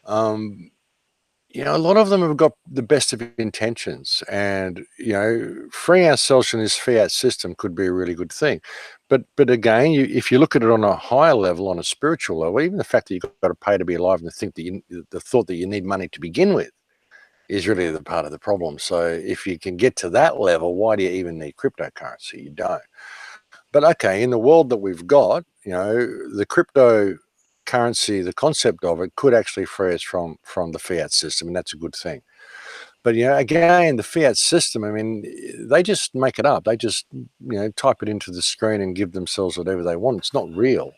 um, you know, a lot of them have got the best of intentions, and you know, freeing ourselves from this fiat system could be a really good thing. But again, if you look at it on a higher level, on a spiritual level, even the fact that you've got to pay to be alive, and the thought that you need money to begin with is really the part of the problem. So if you can get to that level, why do you even need cryptocurrency? You don't. But okay, in the world that we've got, you know, the cryptocurrency, the concept of it could actually free us from the fiat system, and that's a good thing. But you know, again, the fiat system, I mean, they just make it up. They just, you know, type it into the screen and give themselves whatever they want. It's not real,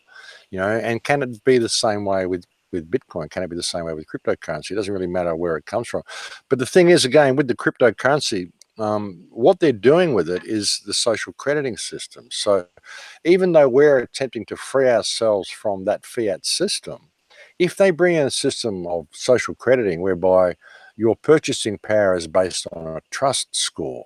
you know. And can it be the same way with Bitcoin? Can it be the same way with cryptocurrency? It doesn't really matter where it comes from. But the thing is, again, with the cryptocurrency, what they're doing with it is the social crediting system. So even though we're attempting to free ourselves from that fiat system, if they bring in a system of social crediting whereby your purchasing power is based on a trust score,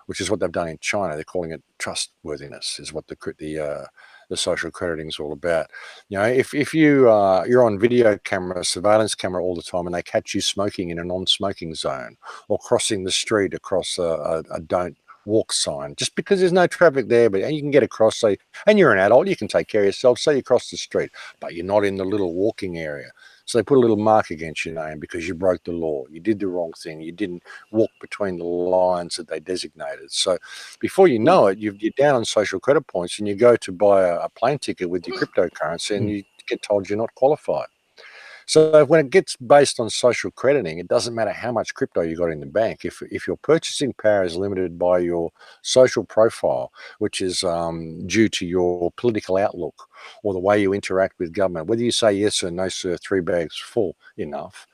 which is what they've done in China, they're calling it trustworthiness, is what the social crediting is all about. You know, if you're on video camera, surveillance camera all the time, and they catch you smoking in a non-smoking zone or crossing the street across a don't walk sign, just because there's no traffic there, but and you can get across, say, and you're an adult, you can take care of yourself, say you cross the street, but you're not in the little walking area. So they put a little mark against your name because you broke the law. You did the wrong thing. You didn't walk between the lines that they designated. So before you know it, you're down on social credit points, and you go to buy a plane ticket with your cryptocurrency and you get told you're not qualified. So when it gets based on social crediting, it doesn't matter how much crypto you got in the bank. If your purchasing power is limited by your social profile, which is due to your political outlook or the way you interact with government, whether you say yes or no, sir, 3 bags full enough.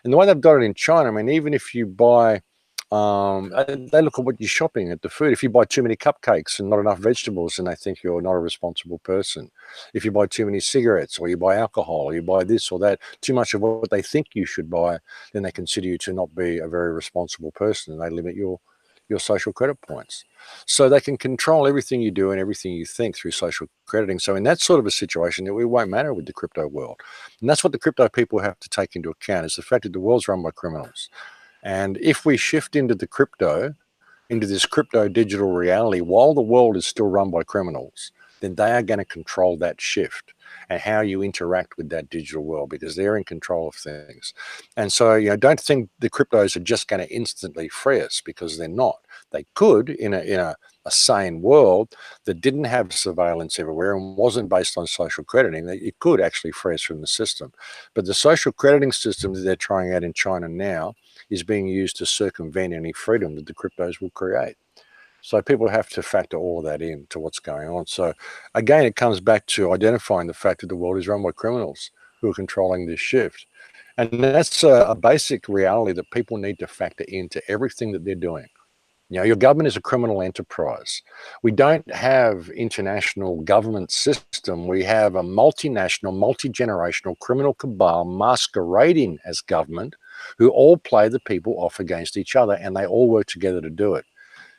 And the way they've done it in China, I mean, even if you buy they look at what you're shopping at the food. If you buy too many cupcakes and not enough vegetables, then they think you're not a responsible person. If you buy too many cigarettes, or you buy alcohol, or you buy this or that, too much of what they think you should buy, then they consider you to not be a very responsible person, and they limit your social credit points. So they can control everything you do and everything you think through social crediting. So in that sort of a situation, it won't matter with the crypto world. And that's what the crypto people have to take into account, is the fact that the world's run by criminals. And if we shift into this crypto digital reality, while the world is still run by criminals, then they are going to control that shift and how you interact with that digital world, because they're in control of things. And so, you know, don't think the cryptos are just going to instantly free us, because they're not. They could in a sane world that didn't have surveillance everywhere and wasn't based on social crediting. It could actually free us from the system. But the social crediting system that they're trying out in China now is being used to circumvent any freedom that the cryptos will create. So people have to factor all of that in to what's going on. So again, it comes back to identifying the fact that the world is run by criminals who are controlling this shift. And that's a basic reality that people need to factor into everything that they're doing. You know, your government is a criminal enterprise. We don't have international government system. We have a multinational, multi-generational criminal cabal masquerading as government, who all play the people off against each other, and they all work together to do it.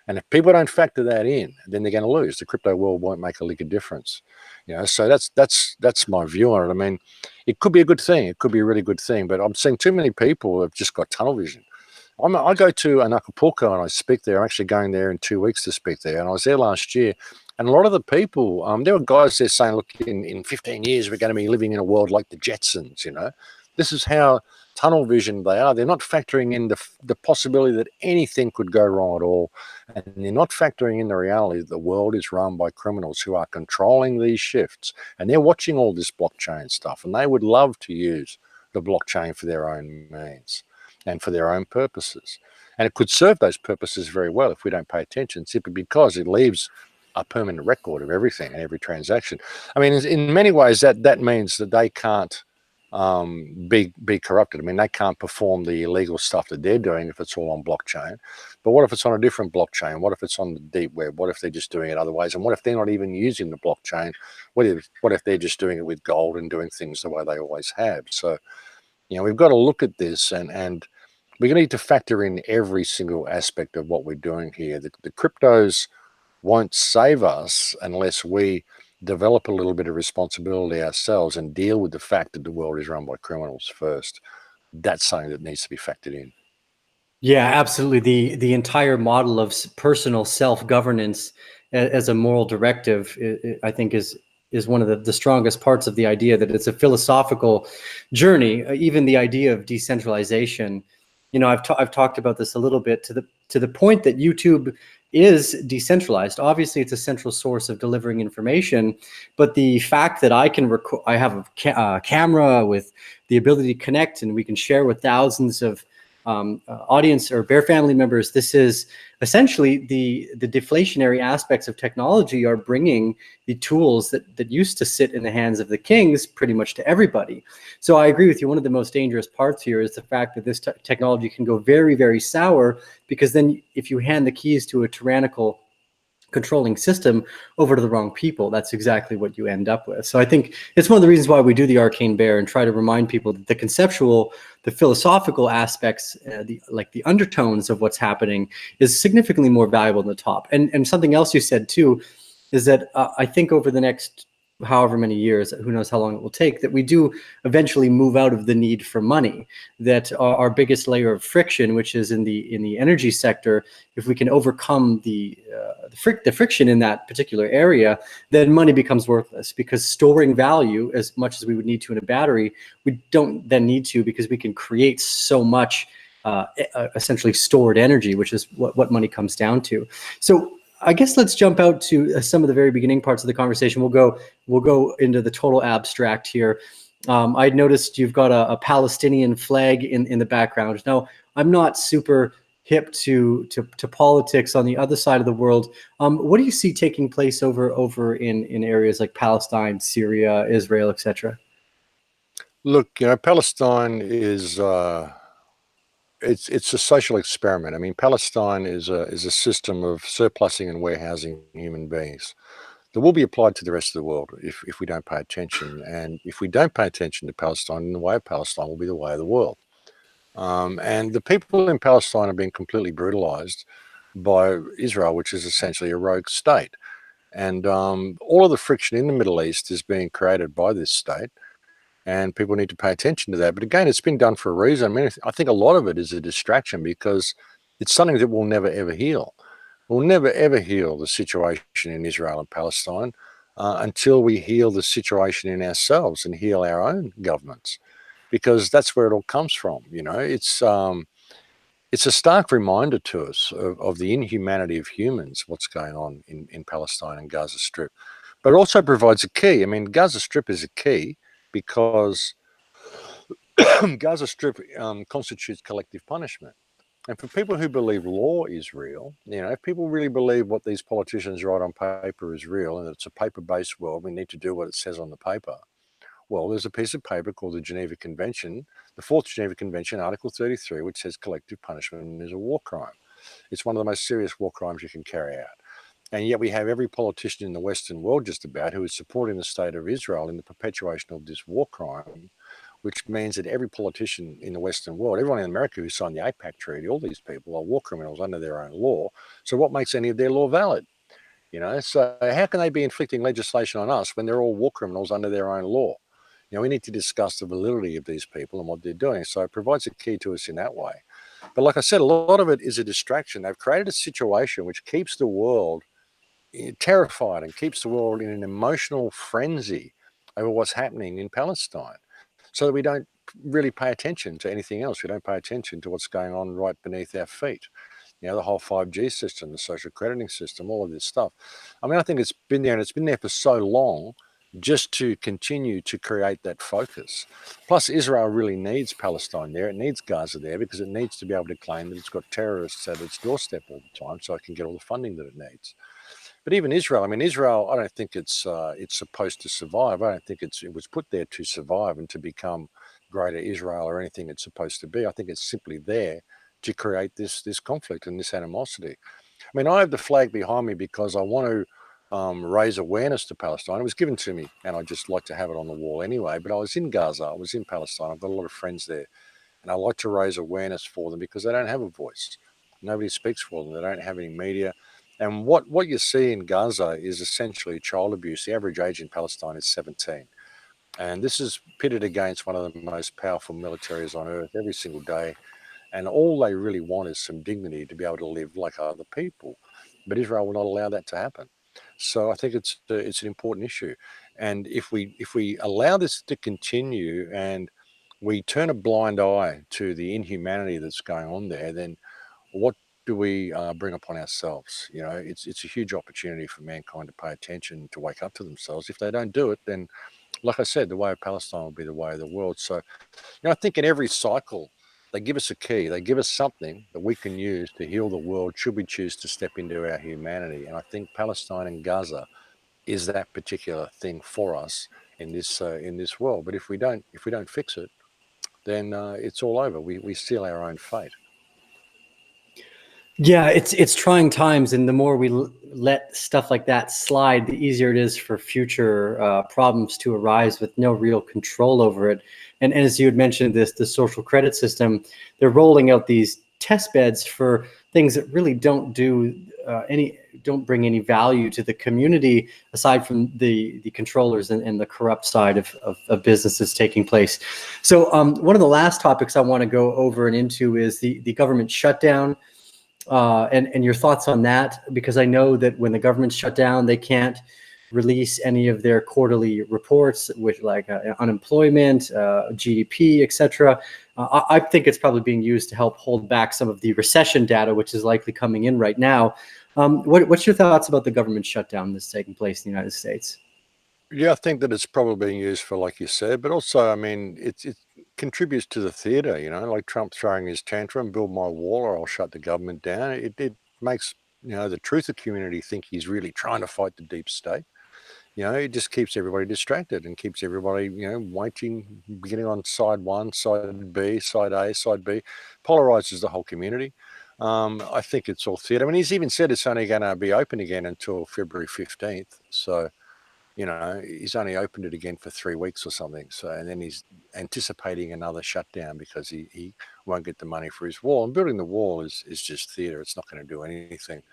And if people don't factor that in, then they're going to lose. The crypto world won't make a lick of difference. You know, so that's my view on it. I mean, it could be a good thing. It could be a really good thing, but I'm seeing too many people who have just got tunnel vision. I go to Acapulco and I speak there. I'm actually going there in 2 weeks to speak there. And I was there last year. And a lot of the people, there were guys there saying, look, in 15 years, we're going to be living in a world like the Jetsons, you know. This is how tunnel vision they are. They're not factoring in the possibility that anything could go wrong at all. And they're not factoring in the reality that the world is run by criminals who are controlling these shifts. And they're watching all this blockchain stuff. And they would love to use the blockchain for their own means and for their own purposes. And it could serve those purposes very well if we don't pay attention, simply because it leaves a permanent record of everything and every transaction. I mean, in many ways, that means that they can't be corrupted. I mean, they can't perform the illegal stuff that they're doing if it's all on blockchain. But what if it's on a different blockchain? What if it's on the deep web? What if they're just doing it other ways? And what if they're not even using the blockchain? What if they're just doing it with gold and doing things the way they always have? So, you know, we've got to look at this, and we're going to need to factor in every single aspect of what we're doing here. The cryptos won't save us unless we develop a little bit of responsibility ourselves and deal with the fact that the world is run by criminals first. That's something that needs to be factored in. Yeah, absolutely. The entire model of personal self-governance as a moral directive, I think, is one of the strongest parts of the idea that it's a philosophical journey. Even the idea of decentralization. You know, I've talked about this a little bit to the point that YouTube is decentralized. Obviously, it's a central source of delivering information, but the fact that I have a camera with the ability to connect, and we can share with thousands of audience or Bear family members, this is essentially the deflationary aspects of technology are bringing the tools that used to sit in the hands of the kings pretty much to everybody. So I agree with you. One of the most dangerous parts here is the fact that this technology can go very, very sour, because then if you hand the keys to a tyrannical controlling system over to the wrong people, that's exactly what you end up with. So I think it's one of the reasons why we do the Arcane Bear, and try to remind people that the conceptual, the philosophical aspects, the undertones of what's happening is significantly more valuable than the top. And something else you said too is that I think over the next however many years, who knows how long it will take, that we do eventually move out of the need for money. That our biggest layer of friction, which is in the energy sector, if we can overcome the friction in that particular area, then money becomes worthless, because storing value as much as we would need to in a battery, we don't then need to, because we can create so much essentially stored energy, which is what money comes down to. So I guess let's jump out to some of the very beginning parts of the conversation. We'll go into the total abstract here. I noticed you've got a Palestinian flag in the background. Now, I'm not super hip to politics on the other side of the world. What do you see taking place over in areas like Palestine, Syria, Israel, etc.? Look, you know, Palestine is it's a social experiment. I mean, Palestine is a system of surplusing and warehousing human beings that will be applied to the rest of the world if we don't pay attention. And if we don't pay attention to Palestine, then the way of Palestine will be the way of the world. And the people in Palestine are being completely brutalized by Israel, which is essentially a rogue state. And all of the friction in the Middle East is being created by this state, and people need to pay attention to that. But again, it's been done for a reason. I mean, I think a lot of it is a distraction, because it's something that will never, ever heal. We'll never, ever heal the situation in Israel and Palestine until we heal the situation in ourselves and heal our own governments, because that's where it all comes from. You know, it's a stark reminder to us of the inhumanity of humans, what's going on in Palestine and Gaza Strip. But it also provides a key. I mean, Gaza Strip is a key because Gaza Strip constitutes collective punishment. And for people who believe law is real, you know, if people really believe what these politicians write on paper is real, and that it's a paper-based world, we need to do what it says on the paper. Well, there's a piece of paper called the Geneva Convention, the Fourth Geneva Convention, Article 33, which says collective punishment is a war crime. It's one of the most serious war crimes you can carry out. And yet we have every politician in the Western world just about who is supporting the state of Israel in the perpetuation of this war crime, which means that every politician in the Western world, everyone in America who signed the AIPAC Treaty, all these people are war criminals under their own law. So what makes any of their law valid? You know, so how can they be inflicting legislation on us when they're all war criminals under their own law? You know, we need to discuss the validity of these people and what they're doing. So it provides a key to us in that way. But like I said, a lot of it is a distraction. They've created a situation which keeps the world terrified and keeps the world in an emotional frenzy over what's happening in Palestine, so that we don't really pay attention to anything else. We don't pay attention to what's going on right beneath our feet. The whole 5G system, the social crediting system, all of this stuff. I mean, I think it's been there, and it's been there for so long, just to continue to create that focus. Plus, Israel really needs Palestine there. It needs Gaza there because it needs to be able to claim that it's got terrorists at its doorstep all the time, so it can get all the funding that it needs. But even Israel, I mean, Israel, I don't think it's supposed to survive. I don't think it was put there to survive and to become greater Israel or anything it's supposed to be. I think it's simply there to create this conflict and this animosity. I mean, I have the flag behind me because I want to raise awareness to Palestine. It was given to me, and I just like to have it on the wall anyway. But I was in Gaza, I was in Palestine. I've got a lot of friends there, and I like to raise awareness for them because they don't have a voice. Nobody speaks for them. They don't have any media. And what you see in Gaza is essentially child abuse. The average age in Palestine is 17. And this is pitted against one of the most powerful militaries on earth every single day. And all they really want is some dignity to be able to live like other people. But Israel will not allow that to happen. So I think it's an important issue. And if we allow this to continue and we turn a blind eye to the inhumanity that's going on there, then what do we bring upon ourselves? It's a huge opportunity for mankind to pay attention, to wake up to themselves. If they don't do it, then, like I said, the way of Palestine will be the way of the world. So, I think in every cycle, they give us a key. They give us something that we can use to heal the world should we choose to step into our humanity. And I think Palestine and Gaza is that particular thing for us in this world. But if we don't fix it, then it's all over. We seal our own fate. Yeah, it's trying times, and the more we let stuff like that slide, the easier it is for future problems to arise with no real control over it. And as you had mentioned, the social credit system, they're rolling out these test beds for things that really don't don't bring any value to the community aside from the controllers and the corrupt side of businesses taking place. So one of the last topics I want to go over and into is the government shutdown. And your thoughts on that, because I know that when the government's shut down, they can't release any of their quarterly reports with like unemployment, GDP, etc. I think it's probably being used to help hold back some of the recession data, which is likely coming in right now. What's your thoughts about the government shutdown that's taking place in the United States? Yeah, I think that it's probably being used for, like you said, but also, I mean, it contributes to the theatre, like Trump throwing his tantrum, build my wall or I'll shut the government down. It makes, the truther community think he's really trying to fight the deep state. It just keeps everybody distracted and keeps everybody, waiting, beginning on side one, side B, side A, side B, polarizes the whole community. I think it's all theatre. I mean, he's even said it's only going to be open again until February 15th. So, he's only opened it again for 3 weeks or something. So, and then he's anticipating another shutdown because he won't get the money for his wall. And building the wall is just theatre. It's not going to do anything.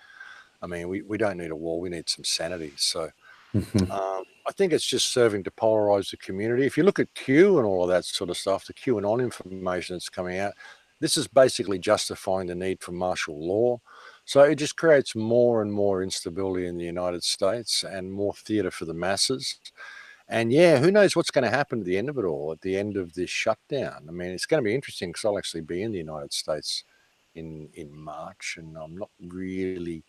I mean, we don't need a wall. We need some sanity. So I think it's just serving to polarize the community. If you look at Q and all of that sort of stuff, the QAnon information that's coming out, this is basically justifying the need for martial law. So it just creates more and more instability in the United States and more theatre for the masses. And yeah, who knows what's going to happen at the end of it all, at the end of this shutdown. I mean, it's going to be interesting because I'll actually be in the United States in March, and I'm not really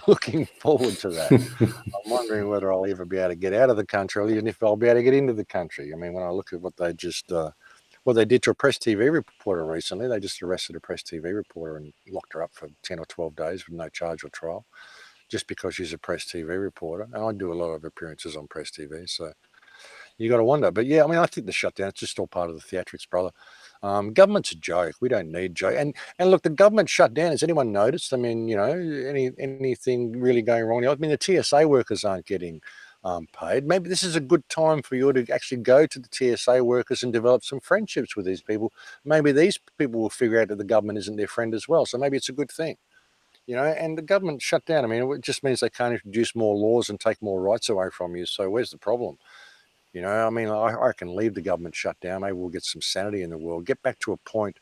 looking forward to that. I'm wondering whether I'll ever be able to get out of the country, or even if I'll be able to get into the country. I mean, when I look at what they did to a Press TV reporter recently, they just arrested a Press TV reporter and locked her up for 10 or 12 days with no charge or trial, just because she's a Press TV reporter. And I do a lot of appearances on Press TV, so you got to wonder. But yeah, I mean, I think the shutdown, it's just all part of the theatrics, brother. Government's a joke. We don't need joke. And look, the government shut down. Has anyone noticed? I mean, anything really going wrong? I mean, the TSA workers aren't getting paid. Maybe this is a good time for you to actually go to the TSA workers and develop some friendships with these people. Maybe these people will figure out that the government isn't their friend as well. So maybe it's a good thing. And the government shut down. I mean, it just means they can't introduce more laws and take more rights away from you. So where's the problem? I mean, I can leave the government shut down. Maybe we'll get some sanity in the world, get back to a point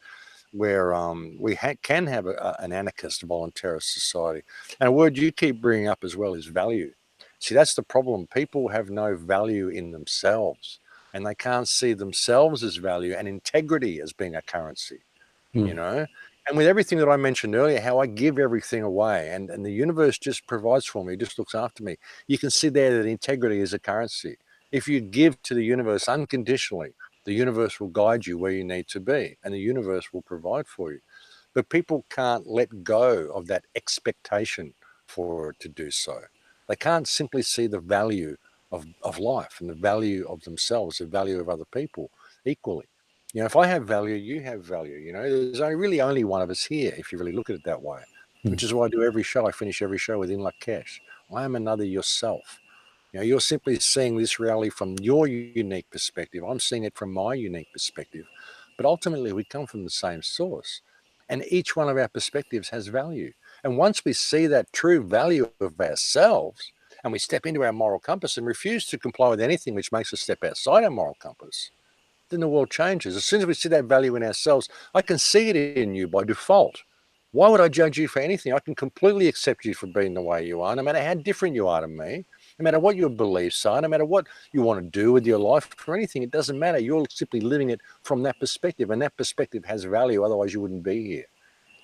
where we can have an anarchist, voluntarist society. And a word you keep bringing up as well is value. See, that's the problem. People have no value in themselves, and they can't see themselves as value and integrity as being a currency, you know? And with everything that I mentioned earlier, how I give everything away and the universe just provides for me, just looks after me. You can see there that integrity is a currency. If you give to the universe unconditionally, the universe will guide you where you need to be, and the universe will provide for you. But people can't let go of that expectation for it to do so. They can't simply see the value of life and the value of themselves, the value of other people equally. You know, if I have value, you have value. You know, there's only one of us here, if you really look at it that way, which is why I do every show. I finish every show with In Lakesh. I am another yourself. You know, you're simply seeing this reality from your unique perspective. I'm seeing it from my unique perspective. But ultimately, we come from the same source. And each one of our perspectives has value. And once we see that true value of ourselves, and we step into our moral compass and refuse to comply with anything which makes us step outside our moral compass, then the world changes. As soon as we see that value in ourselves, I can see it in you by default. Why would I judge you for anything? I can completely accept you for being the way you are, no matter how different you are to me, no matter what your beliefs are, no matter what you want to do with your life or anything. It doesn't matter. You're simply living it from that perspective, and that perspective has value. Otherwise, you wouldn't be here.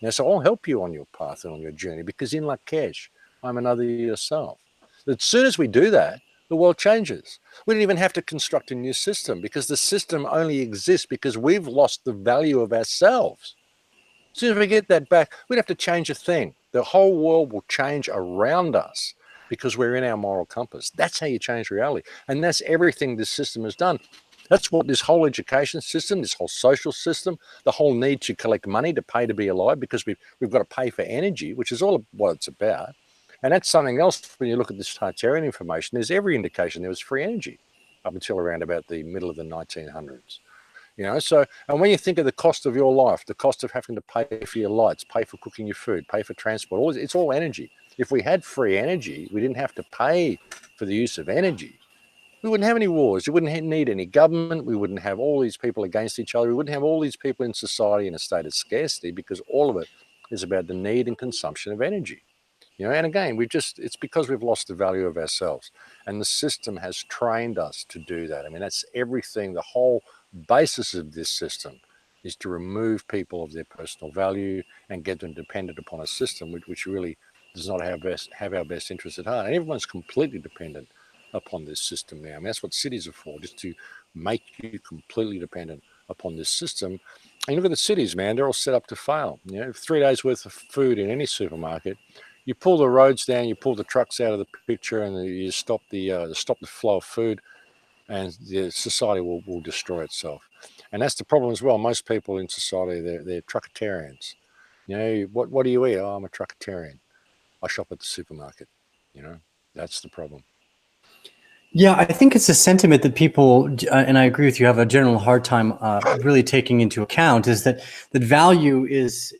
Now, so I'll help you on your path and on your journey, because in Lakesh, I'm another yourself. As soon as we do that, the world changes. We don't even have to construct a new system, because the system only exists because we've lost the value of ourselves. As soon as we get that back, we don't have to change a thing. The whole world will change around us because we're in our moral compass. That's how you change reality. And that's everything this system has done. That's what this whole education system, this whole social system, the whole need to collect money to pay to be alive, because we've got to pay for energy, which is all what it's about. And that's something else. When you look at this Tartarian information, there's every indication there was free energy up until around about the middle of the 1900s. You know, so, and when you think of the cost of your life, the cost of having to pay for your lights, pay for cooking your food, pay for transport, it's all energy. If we had free energy, we didn't have to pay for the use of energy, we wouldn't have any wars. We wouldn't need any government. We wouldn't have all these people against each other. We wouldn't have all these people in society in a state of scarcity, because all of it is about the need and consumption of energy. You know, and again, it's because we've lost the value of ourselves, and the system has trained us to do that. I mean, that's everything. The whole basis of this system is to remove people of their personal value and get them dependent upon a system which really does not have our best interests at heart. And everyone's completely dependent upon this system now. I mean, that's what cities are for, just to make you completely dependent upon this system. And you look at the cities, man, they're all set up to fail. You know, 3 days worth of food in any supermarket, you pull the roads down, you pull the trucks out of the picture, and you stop the flow of food, and the society will destroy itself. And that's the problem as well. Most people in society, they're truckatarians. You know, what do you eat? Oh, I'm a truckatarian. I shop at the supermarket. You know, that's the problem. Yeah, I think it's a sentiment that people, and I agree with you, have a general hard time really taking into account, is that value is,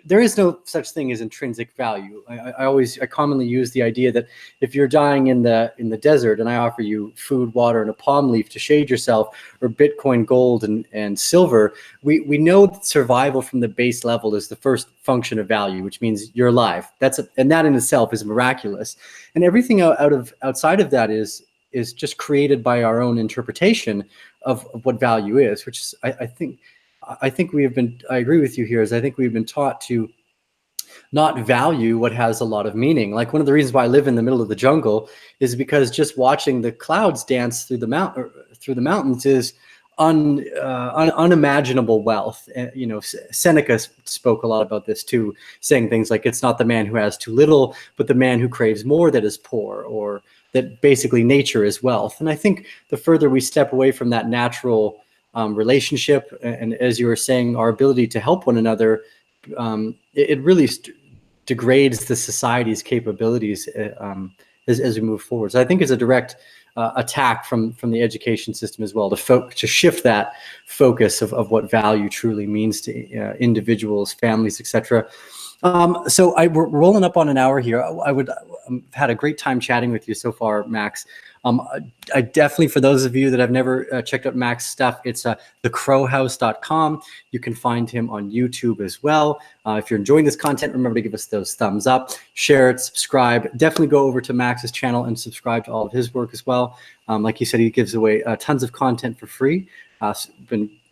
there is no such thing as intrinsic value. I commonly use the idea that if you're dying in the desert and I offer you food, water, and a palm leaf to shade yourself, or Bitcoin, gold, and silver, we know that survival from the base level is the first function of value, which means you're alive. And that in itself is miraculous. And everything outside of that is just created by our own interpretation of what value is, which is, I think we have been, I agree with you here, is I think we've been taught to not value what has a lot of meaning. Like, one of the reasons why I live in the middle of the jungle is because just watching the clouds dance through the mountains is unimaginable wealth. You know, Seneca spoke a lot about this too, saying things like, it's not the man who has too little, but the man who craves more that is poor, or that basically nature is wealth. And I think the further we step away from that natural relationship, and as you were saying, our ability to help one another, it really degrades the society's capabilities as we move forward. So I think it's a direct attack from the education system as well, to shift that focus of what value truly means to individuals, families, etc. So we're rolling up on an hour here. had a great time chatting with you so far, Max. I definitely, for those of you that have never checked out Max's stuff, it's thecrowhouse.com. You can find him on YouTube as well. If you're enjoying this content, remember to give us those thumbs up, share it, subscribe. Definitely go over to Max's channel and subscribe to all of his work as well. Like you said, he gives away tons of content for free.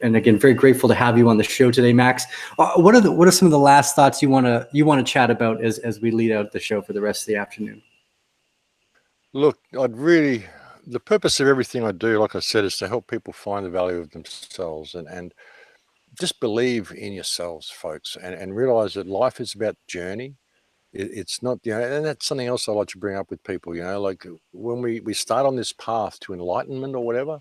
And again, very grateful to have you on the show today, Max. What are some of the last thoughts you want to chat about as we lead out the show for the rest of the afternoon? Look, the purpose of everything I do, like I said, is to help people find the value of themselves and just believe in yourselves, folks, and realize that life is about journey. It's not, and that's something else I like to bring up with people, like when we start on this path to enlightenment or whatever,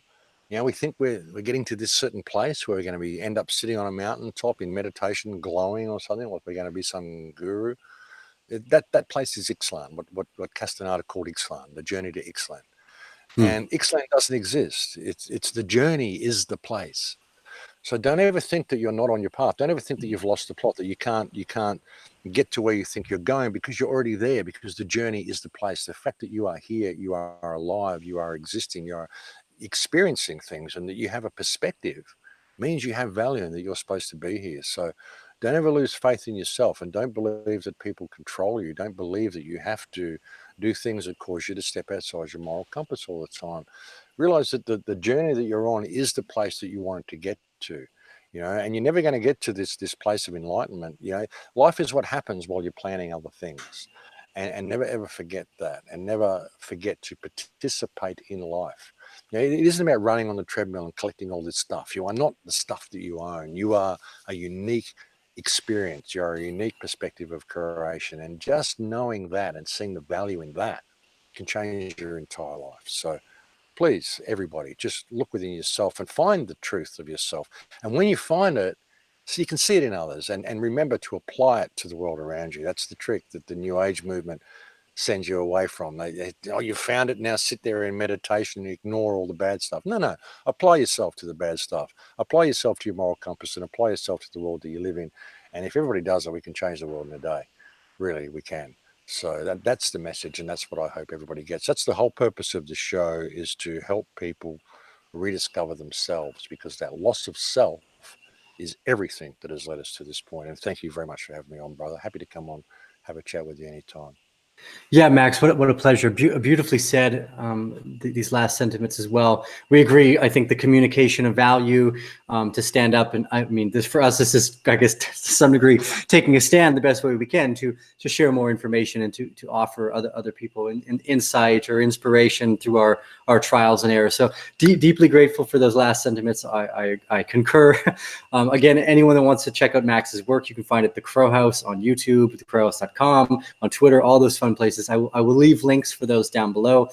we think we're getting to this certain place where we're going to end up sitting on a mountaintop in meditation, glowing or something, like we're going to be some guru. That place is Ixtlan, what Castaneda called Ixtlan, the journey to Ixtlan. And Ixtlan doesn't exist. It's the journey is the place. So don't ever think that you're not on your path. Don't ever think that you've lost the plot, that you can't get to where you think you're going, because you're already there, because the journey is the place. The fact that you are here, you are alive, you are existing, you are experiencing things, and that you have a perspective means you have value and that you're supposed to be here. So don't ever lose faith in yourself, and don't believe that people control you. Don't believe that you have to do things that cause you to step outside your moral compass all the time. Realize that the journey that you're on is the place that you want to get to, and you're never going to get to this place of enlightenment. Life is what happens while you're planning other things, and never ever forget that, and never forget to participate in life. It isn't about running on the treadmill and collecting all this stuff. You are not the stuff that you own. You are a unique experience. You're a unique perspective of creation, and just knowing that and seeing the value in that can change your entire life. So please, everybody, just look within yourself and find the truth of yourself. And when you find it, so you can see it in others, and remember to apply it to the world around you. That's the trick that the New Age movement sends you away from. Oh, you found it, now sit there in meditation and ignore all the bad stuff. No, apply yourself to the bad stuff. Apply yourself to your moral compass, and apply yourself to the world that you live in. And if everybody does it, we can change the world in a day. Really, we can. So that's the message, and that's what I hope everybody gets. That's the whole purpose of the show, is to help people rediscover themselves, because that loss of self is everything that has led us to this point. And thank you very much for having me on, brother. Happy to come on, have a chat with you anytime. Yeah, Max, what a pleasure. Beautifully said, these last sentiments as well. We agree. I think the communication of value, to stand up, and I mean, for us, this is, I guess, to some degree, taking a stand the best way we can to share more information and to offer other people insight or inspiration through our trials and errors. So deeply grateful for those last sentiments. I concur. Again, anyone that wants to check out Max's work, you can find it at The Crow House on YouTube, thecrowhouse.com, on Twitter, all those fun places. I will leave links for those down below.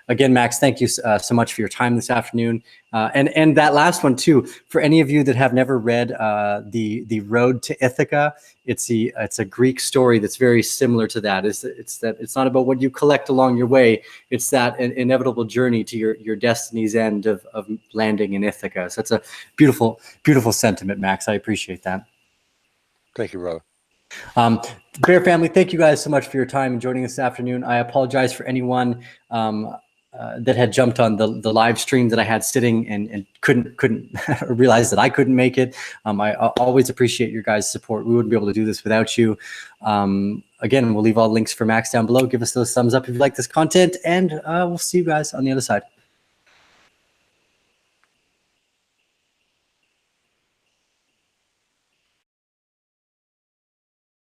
Again, Max, thank you so much for your time this afternoon. And that last one too, for any of you that have never read the Road to Ithaca, it's a Greek story that's very similar to that. It's not about what you collect along your way. It's that inevitable journey to your destiny's end of landing in Ithaca. So it's a beautiful, beautiful sentiment, Max. I appreciate that. Thank you, brother. Bear family, thank you guys so much for your time and joining us this afternoon. I apologize for anyone that had jumped on the live stream that I had sitting and couldn't realize that I couldn't make it. I always appreciate your guys' support. We wouldn't be able to do this without you. Again, we'll leave all links for Max down below. Give us those thumbs up if you like this content, and we'll see you guys on the other side.